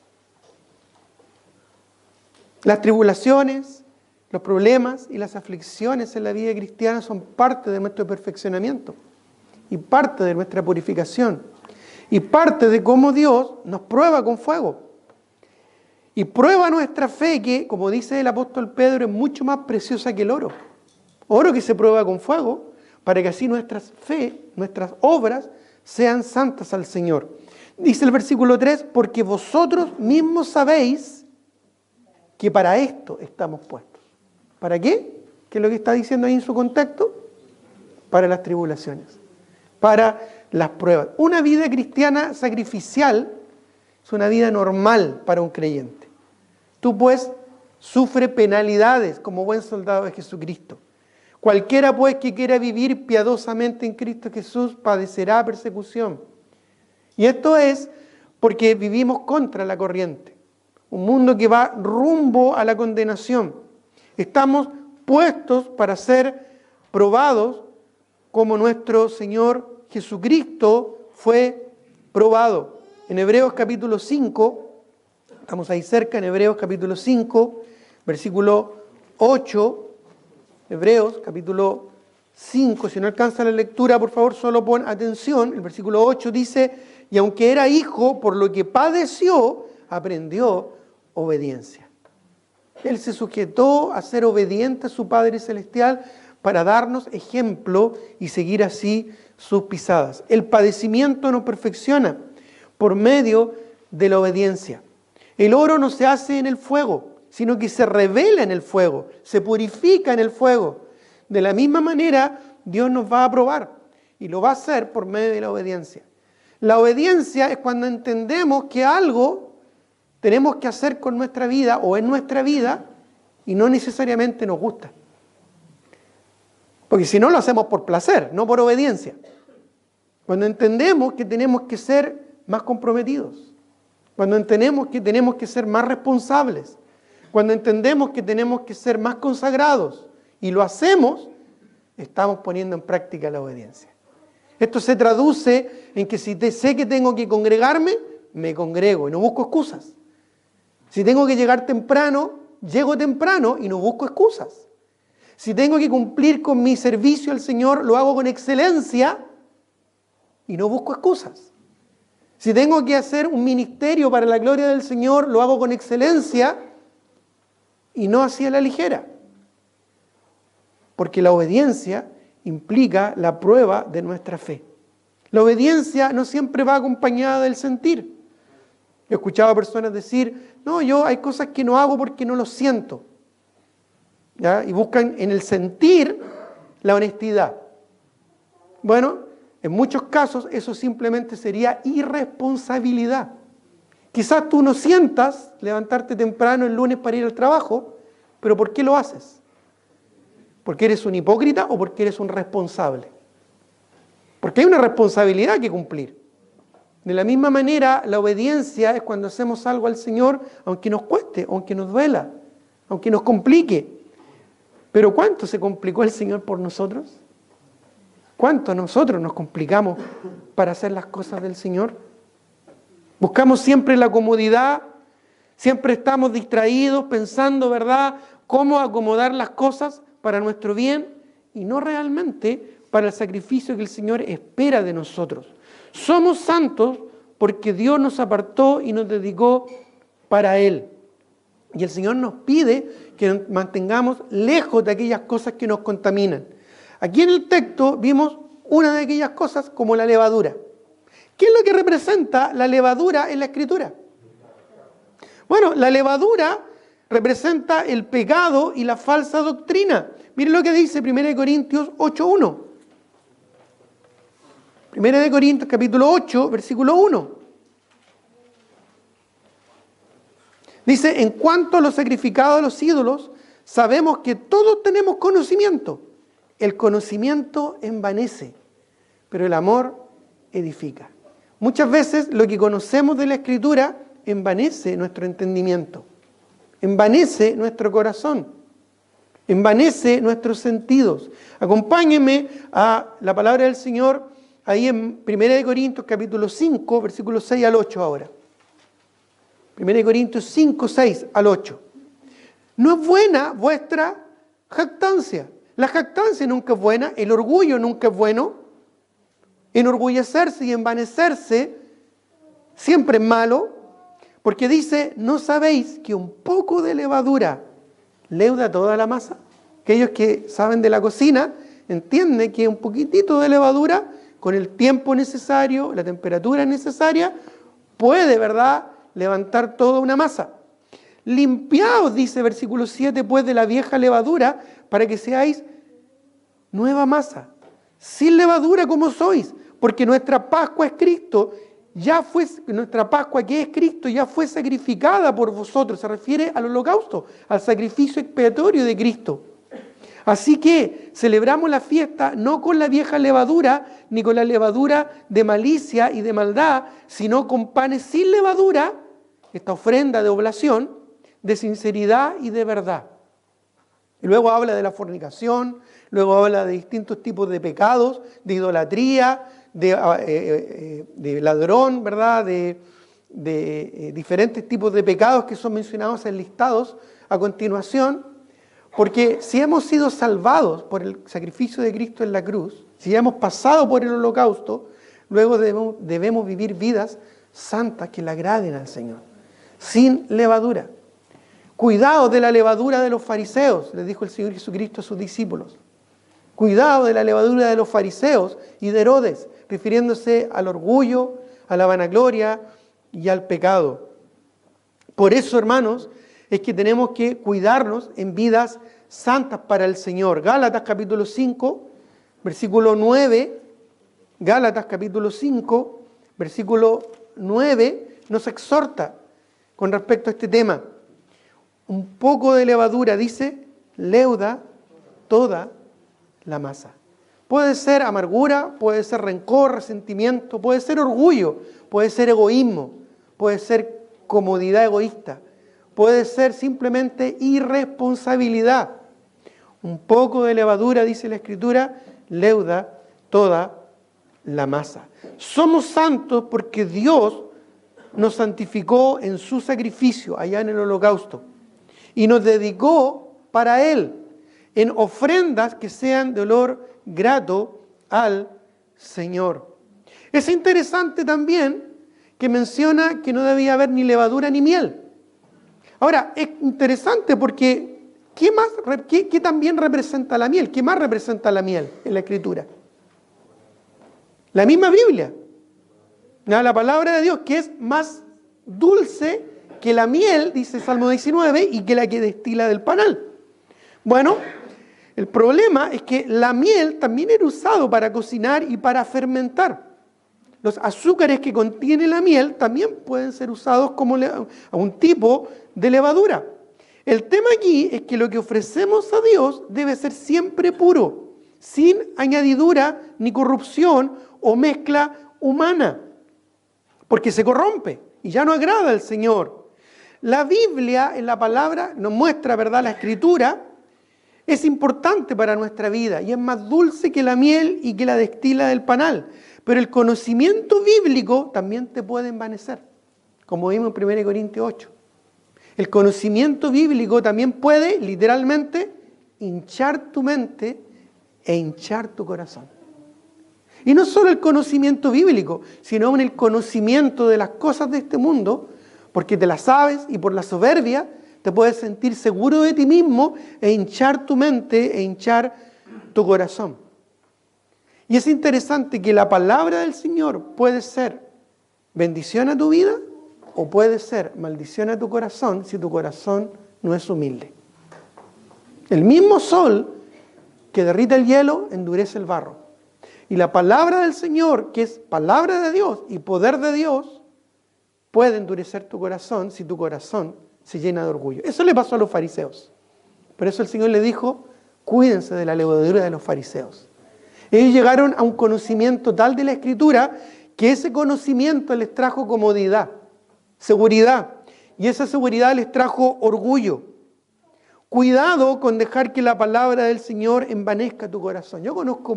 Las tribulaciones, los problemas y las aflicciones en la vida cristiana son parte de nuestro perfeccionamiento y parte de nuestra purificación y parte de cómo Dios nos prueba con fuego. Y prueba nuestra fe que, como dice el apóstol Pedro, es mucho más preciosa que el oro. Oro que se prueba con fuego, para que así nuestra fe, nuestras obras, sean santas al Señor. Dice el versículo 3, porque vosotros mismos sabéis que para esto estamos puestos. ¿Para qué? ¿Qué es lo que está diciendo ahí en su contexto? Para las tribulaciones, para las pruebas. Una vida cristiana sacrificial es una vida normal para un creyente. Tú pues sufre penalidades como buen soldado de Jesucristo. Cualquiera pues que quiera vivir piadosamente en Cristo Jesús padecerá persecución. Y esto es porque vivimos contra la corriente. Un mundo que va rumbo a la condenación. Estamos puestos para ser probados como nuestro Señor Jesucristo fue probado. En Hebreos capítulo 5, estamos ahí cerca, en Hebreos capítulo 5, versículo 8, Hebreos capítulo 5, si no alcanza la lectura, por favor, solo pon atención. El versículo 8 dice: y aunque era hijo, por lo que padeció, aprendió obediencia. Él se sujetó a ser obediente a su Padre Celestial para darnos ejemplo y seguir así sus pisadas. El padecimiento nos perfecciona por medio de la obediencia. El oro no se hace en el fuego, sino que se revela en el fuego, se purifica en el fuego. De la misma manera, Dios nos va a probar y lo va a hacer por medio de la obediencia. La obediencia es cuando entendemos que algo tenemos que hacer con nuestra vida o en nuestra vida y no necesariamente nos gusta. Porque si no, lo hacemos por placer, no por obediencia. Cuando entendemos que tenemos que ser más comprometidos, cuando entendemos que tenemos que ser más responsables, cuando entendemos que tenemos que ser más consagrados y lo hacemos, estamos poniendo en práctica la obediencia. Esto se traduce en que si sé que tengo que congregarme, me congrego y no busco excusas. Si tengo que llegar temprano, llego temprano y no busco excusas. Si tengo que cumplir con mi servicio al Señor, lo hago con excelencia y no busco excusas. Si tengo que hacer un ministerio para la gloria del Señor, lo hago con excelencia y no así a la ligera. Porque la obediencia implica la prueba de nuestra fe. La obediencia no siempre va acompañada del sentir. He escuchado a personas decir, no, hay cosas que no hago porque no lo siento. ¿Ya? Y buscan en el sentir la honestidad. Bueno, en muchos casos eso simplemente sería irresponsabilidad. Quizás tú no sientas levantarte temprano el lunes para ir al trabajo, pero ¿por qué lo haces? ¿Porque eres un hipócrita o porque eres un responsable? Porque hay una responsabilidad que cumplir. De la misma manera, la obediencia es cuando hacemos algo al Señor, aunque nos cueste, aunque nos duela, aunque nos complique. Pero ¿cuánto se complicó el Señor por nosotros? ¿Cuánto nosotros nos complicamos para hacer las cosas del Señor? Buscamos siempre la comodidad, siempre estamos distraídos pensando, ¿verdad?, cómo acomodar las cosas para nuestro bien y no realmente para el sacrificio que el Señor espera de nosotros. Somos santos porque Dios nos apartó y nos dedicó para Él. Y el Señor nos pide que nos mantengamos lejos de aquellas cosas que nos contaminan. Aquí en el texto vimos una de aquellas cosas como la levadura. ¿Qué es lo que representa la levadura en la Escritura? Bueno, la levadura representa el pecado y la falsa doctrina. Miren lo que dice 1 Corintios 8:1. 1 Corintios capítulo 8, versículo 1. Dice, en cuanto a los sacrificados a los ídolos, sabemos que todos tenemos conocimiento. El conocimiento envanece, pero el amor edifica. Muchas veces lo que conocemos de la Escritura envanece nuestro entendimiento, envanece nuestro corazón, envanece nuestros sentidos. Acompáñenme a la palabra del Señor ahí en 1 Corintios capítulo 5, versículos 6 al 8 ahora. 1 Corintios 5, 6 al 8. No es buena vuestra jactancia. La jactancia nunca es buena, el orgullo nunca es bueno. Enorgullecerse y envanecerse siempre es malo, porque dice, ¿no sabéis que un poco de levadura leuda toda la masa? Aquellos que saben de la cocina entienden que un poquitito de levadura, con el tiempo necesario, la temperatura necesaria, puede, ¿verdad?, levantar toda una masa. Limpiaos, dice versículo 7, pues de la vieja levadura, para que seáis nueva masa, sin levadura como sois, porque nuestra Pascua es Cristo, nuestra Pascua que es Cristo ya fue sacrificada por vosotros. Se refiere al holocausto, al sacrificio expiatorio de Cristo. Así que celebramos la fiesta no con la vieja levadura, ni con la levadura de malicia y de maldad, sino con panes sin levadura, esta ofrenda de oblación, de sinceridad y de verdad. Y luego habla de la fornicación, luego habla de distintos tipos de pecados, de idolatría, de ladrón, ¿verdad?, de diferentes tipos de pecados que son mencionados enlistados a continuación. Porque si hemos sido salvados por el sacrificio de Cristo en la cruz, si hemos pasado por el holocausto, luego debemos vivir vidas santas que le agraden al Señor, sin levadura. Cuidado de la levadura de los fariseos, les dijo el Señor Jesucristo a sus discípulos. Cuidado de la levadura de los fariseos y de Herodes, refiriéndose al orgullo, a la vanagloria y al pecado. Por eso, hermanos, es que tenemos que cuidarnos en vidas santas para el Señor. Gálatas capítulo 5, versículo 9, Gálatas capítulo 5, versículo 9, nos exhorta con respecto a este tema. Un poco de levadura, dice, leuda toda la masa. Puede ser amargura, puede ser rencor, resentimiento, puede ser orgullo, puede ser egoísmo, puede ser comodidad egoísta, puede ser simplemente irresponsabilidad. Un poco de levadura, dice la Escritura, leuda toda la masa. Somos santos porque Dios nos santificó en su sacrificio allá en el holocausto y nos dedicó para Él en ofrendas que sean de olor grato al Señor. Es interesante también que menciona que no debía haber ni levadura ni miel. Ahora, es interesante porque ¿qué también representa la miel? ¿Qué más representa la miel en la Escritura? La misma Biblia. La palabra de Dios, que es más dulce que la miel, dice Salmo 19, y que la que destila del panal. Bueno, el problema es que la miel también era usado para cocinar y para fermentar. Los azúcares que contiene la miel también pueden ser usados como un tipo de levadura. El tema aquí es que lo que ofrecemos a Dios debe ser siempre puro, sin añadidura ni corrupción o mezcla humana, porque se corrompe y ya no agrada al Señor. La Biblia, en la palabra, nos muestra, ¿verdad?, la Escritura es importante para nuestra vida y es más dulce que la miel y que la destila del panal. Pero el conocimiento bíblico también te puede envanecer, como vimos en 1 Corintios 8. El conocimiento bíblico también puede, literalmente, hinchar tu mente e hinchar tu corazón. Y no solo el conocimiento bíblico, sino el conocimiento de las cosas de este mundo, porque te las sabes y por la soberbia te puedes sentir seguro de ti mismo e hinchar tu mente e hinchar tu corazón. Y es interesante que la palabra del Señor puede ser bendición a tu vida o puede ser maldición a tu corazón si tu corazón no es humilde. El mismo sol que derrite el hielo endurece el barro. Y la palabra del Señor, que es palabra de Dios y poder de Dios, puede endurecer tu corazón si tu corazón se llena de orgullo. Eso le pasó a los fariseos. Por eso el Señor le dijo, cuídense de la levadura de los fariseos. Ellos llegaron a un conocimiento tal de la Escritura que ese conocimiento les trajo comodidad, seguridad, y esa seguridad les trajo orgullo. Cuidado con dejar que la palabra del Señor envanezca tu corazón. Yo conozco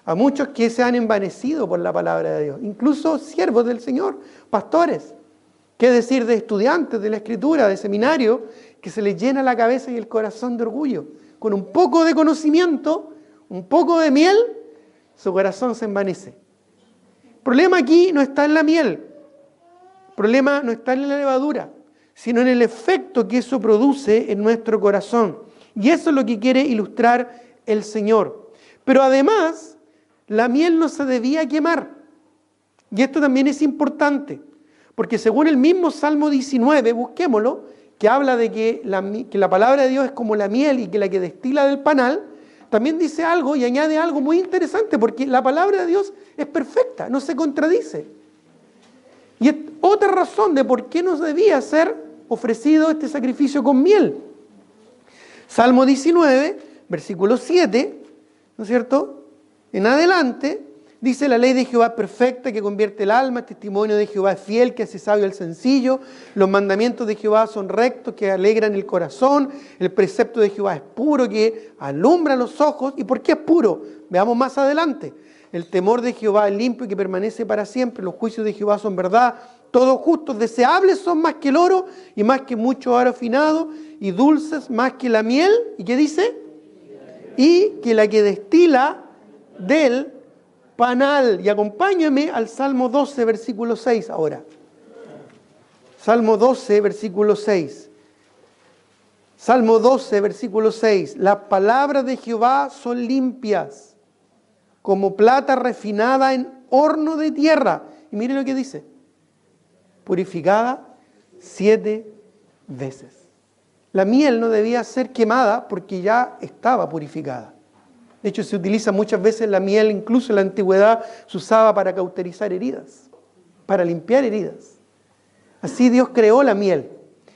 a muchos que se han envanecido por la palabra de Dios, incluso siervos del Señor, pastores, qué decir de estudiantes de la Escritura, de seminario, que se les llena la cabeza y el corazón de orgullo. Con un poco de conocimiento, un poco de miel, su corazón se envanece. El problema aquí no está en la miel, el problema no está en la levadura, sino en el efecto que eso produce en nuestro corazón. Y eso es lo que quiere ilustrar el Señor. Pero además, la miel no se debía quemar. Y esto también es importante, porque según el mismo Salmo 19, busquémoslo, que habla de que la palabra de Dios es como la miel y que la que destila del panal, también dice algo y añade algo muy interesante, porque la palabra de Dios es perfecta, no se contradice. Y es otra razón de por qué no debía ser ofrecido este sacrificio con miel. Salmo 19, versículo 7, ¿no es cierto? En adelante, dice, la ley de Jehová es perfecta, que convierte el alma, el testimonio de Jehová es fiel, que hace sabio al sencillo, los mandamientos de Jehová son rectos, que alegran el corazón, el precepto de Jehová es puro, que alumbra los ojos. ¿Y por qué es puro? Veamos más adelante. El temor de Jehová es limpio y que permanece para siempre, los juicios de Jehová son verdad, todos justos, deseables son más que el oro y más que mucho oro afinado, y dulces más que la miel. ¿Y qué dice? Y que la que destila del panal. Y acompáñame al Salmo 12, versículo 6 ahora. Salmo 12, versículo 6. Salmo 12, versículo 6. Las palabras de Jehová son limpias, como plata refinada en horno de tierra. Y mire lo que dice. Purificada 7 veces. La miel no debía ser quemada porque ya estaba purificada. De hecho, se utiliza muchas veces la miel, incluso en la antigüedad, se usaba para cauterizar heridas, para limpiar heridas. Así Dios creó la miel.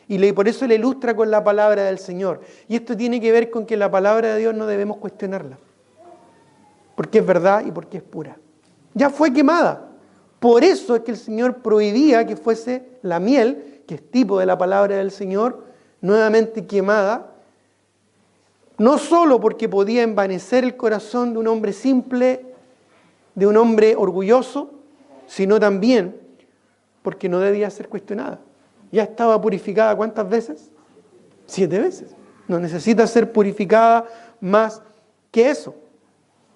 Y por eso le ilustra con la palabra del Señor. Y esto tiene que ver con que la palabra de Dios no debemos cuestionarla. Porque es verdad y porque es pura. Ya fue quemada. Por eso es que el Señor prohibía que fuese la miel, que es tipo de la palabra del Señor, nuevamente quemada. No solo porque podía envanecer el corazón de un hombre simple, de un hombre orgulloso, sino también porque no debía ser cuestionada. Ya estaba purificada ¿cuántas veces? 7 veces. No necesita ser purificada más que eso.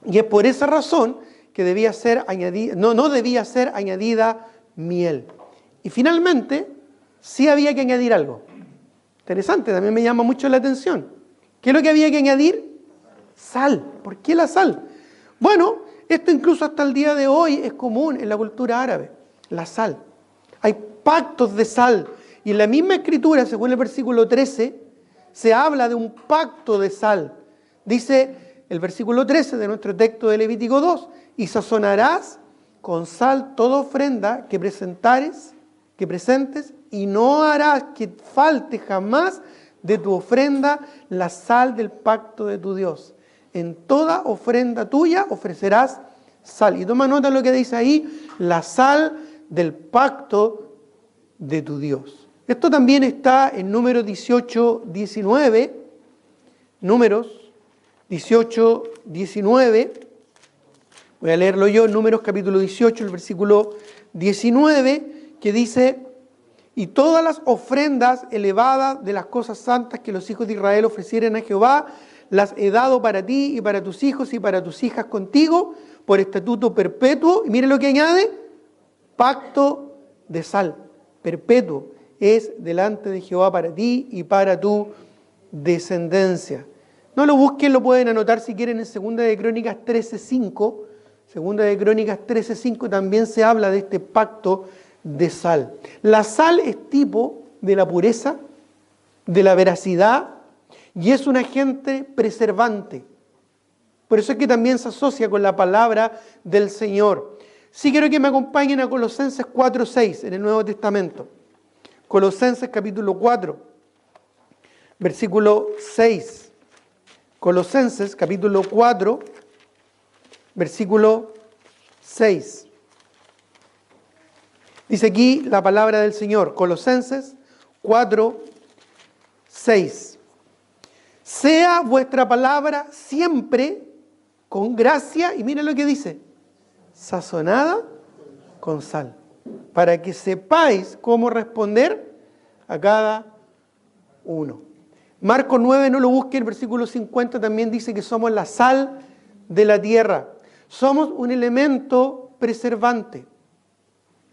Y es por esa razón que debía ser añadida, no debía ser añadida miel. Y finalmente, sí había que añadir algo. Interesante, también me llama mucho la atención. ¿Qué es lo que había que añadir? Sal. ¿Por qué la sal? Bueno, esto incluso hasta el día de hoy es común en la cultura árabe, la sal. Hay pactos de sal. Y en la misma escritura, según el versículo 13, se habla de un pacto de sal. Dice el versículo 13 de nuestro texto de Levítico 2, y sazonarás con sal toda ofrenda que presentes, y no harás que falte jamás de tu ofrenda la sal del pacto de tu Dios. En toda ofrenda tuya ofrecerás sal. Y toma nota de lo que dice ahí, la sal del pacto de tu Dios. Esto también está en Números 18, 19. Números 18, 19. Voy a leerlo yo, Números capítulo 18, el versículo 19, que dice: y todas las ofrendas elevadas de las cosas santas que los hijos de Israel ofrecieren a Jehová, las he dado para ti y para tus hijos y para tus hijas contigo, por estatuto perpetuo. Y mire lo que añade, pacto de sal, perpetuo, es delante de Jehová para ti y para tu descendencia. No lo busquen, lo pueden anotar si quieren en 2 de Crónicas 13:5. 2 de Crónicas 13:5 también se habla de este pacto de sal. La sal es tipo de la pureza, de la veracidad, y es un agente preservante. Por eso es que también se asocia con la palabra del Señor. Sí quiero que me acompañen a Colosenses 4:6 en el Nuevo Testamento. Colosenses capítulo 4, versículo 6. Colosenses capítulo 4, versículo 6. Dice aquí la palabra del Señor, Colosenses 4, 6. Sea vuestra palabra siempre con gracia, y mira lo que dice, sazonada con sal, para que sepáis cómo responder a cada uno. Marcos 9, no lo busquen, el versículo 50 también dice que somos la sal de la tierra. Somos un elemento preservante.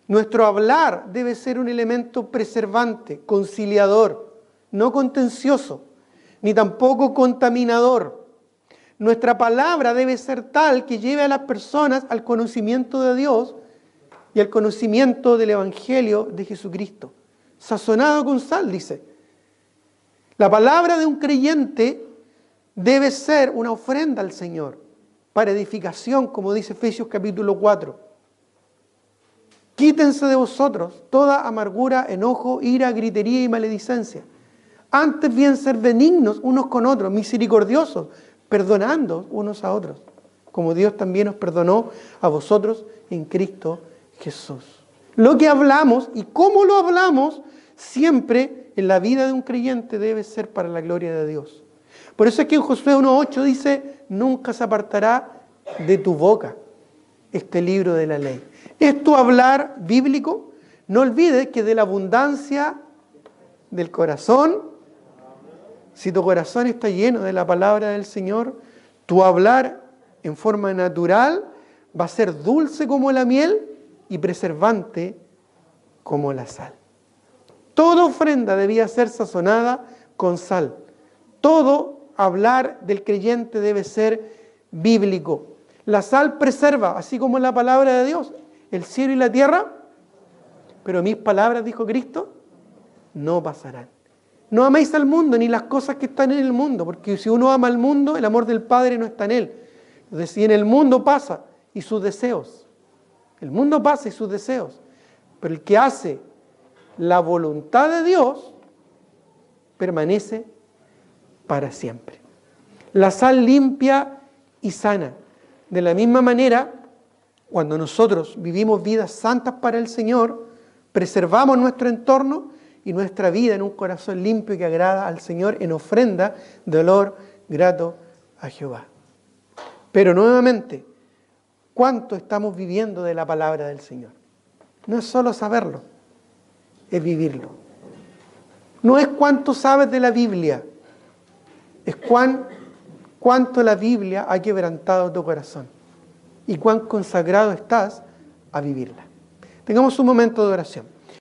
Nuestro hablar debe ser un elemento preservante, conciliador, no contencioso, ni tampoco contaminador. Nuestra palabra debe ser tal que lleve a las personas al conocimiento de Dios y al conocimiento del Evangelio de Jesucristo. Sazonado con sal, dice. La palabra de un creyente debe ser una ofrenda al Señor, para edificación, como dice Efesios capítulo 4. Quítense de vosotros toda amargura, enojo, ira, gritería y maledicencia. Antes bien ser benignos unos con otros, misericordiosos, perdonando unos a otros, como Dios también os perdonó a vosotros en Cristo Jesús. Lo que hablamos y cómo lo hablamos siempre en la vida de un creyente debe ser para la gloria de Dios. Por eso es que en Josué 1:8 dice, nunca se apartará de tu boca este libro de la ley. ¿Es tu hablar bíblico? No olvides que de la abundancia del corazón, si tu corazón está lleno de la palabra del Señor, tu hablar en forma natural va a ser dulce como la miel y preservante como la sal. Toda ofrenda debía ser sazonada con sal. Todo hablar del creyente debe ser bíblico. La sal preserva, así como la palabra de Dios, el cielo y la tierra, pero mis palabras, dijo Cristo, no pasarán. No améis al mundo ni las cosas que están en el mundo, porque si uno ama al mundo, el amor del Padre no está en él. Entonces, si en el mundo pasa y sus deseos, el mundo pasa y sus deseos, pero el que hace la voluntad de Dios permanece para siempre. La sal limpia y sana. De la misma manera, cuando nosotros vivimos vidas santas para el Señor, preservamos nuestro entorno y nuestra vida en un corazón limpio que agrada al Señor en ofrenda de olor grato a Jehová. Pero nuevamente, ¿cuánto estamos viviendo de la palabra del Señor? No es solo saberlo, es vivirlo. No es cuánto sabes de la Biblia, es cuánto la Biblia ha quebrantado tu corazón y cuán consagrado estás a vivirla. Tengamos un momento de oración.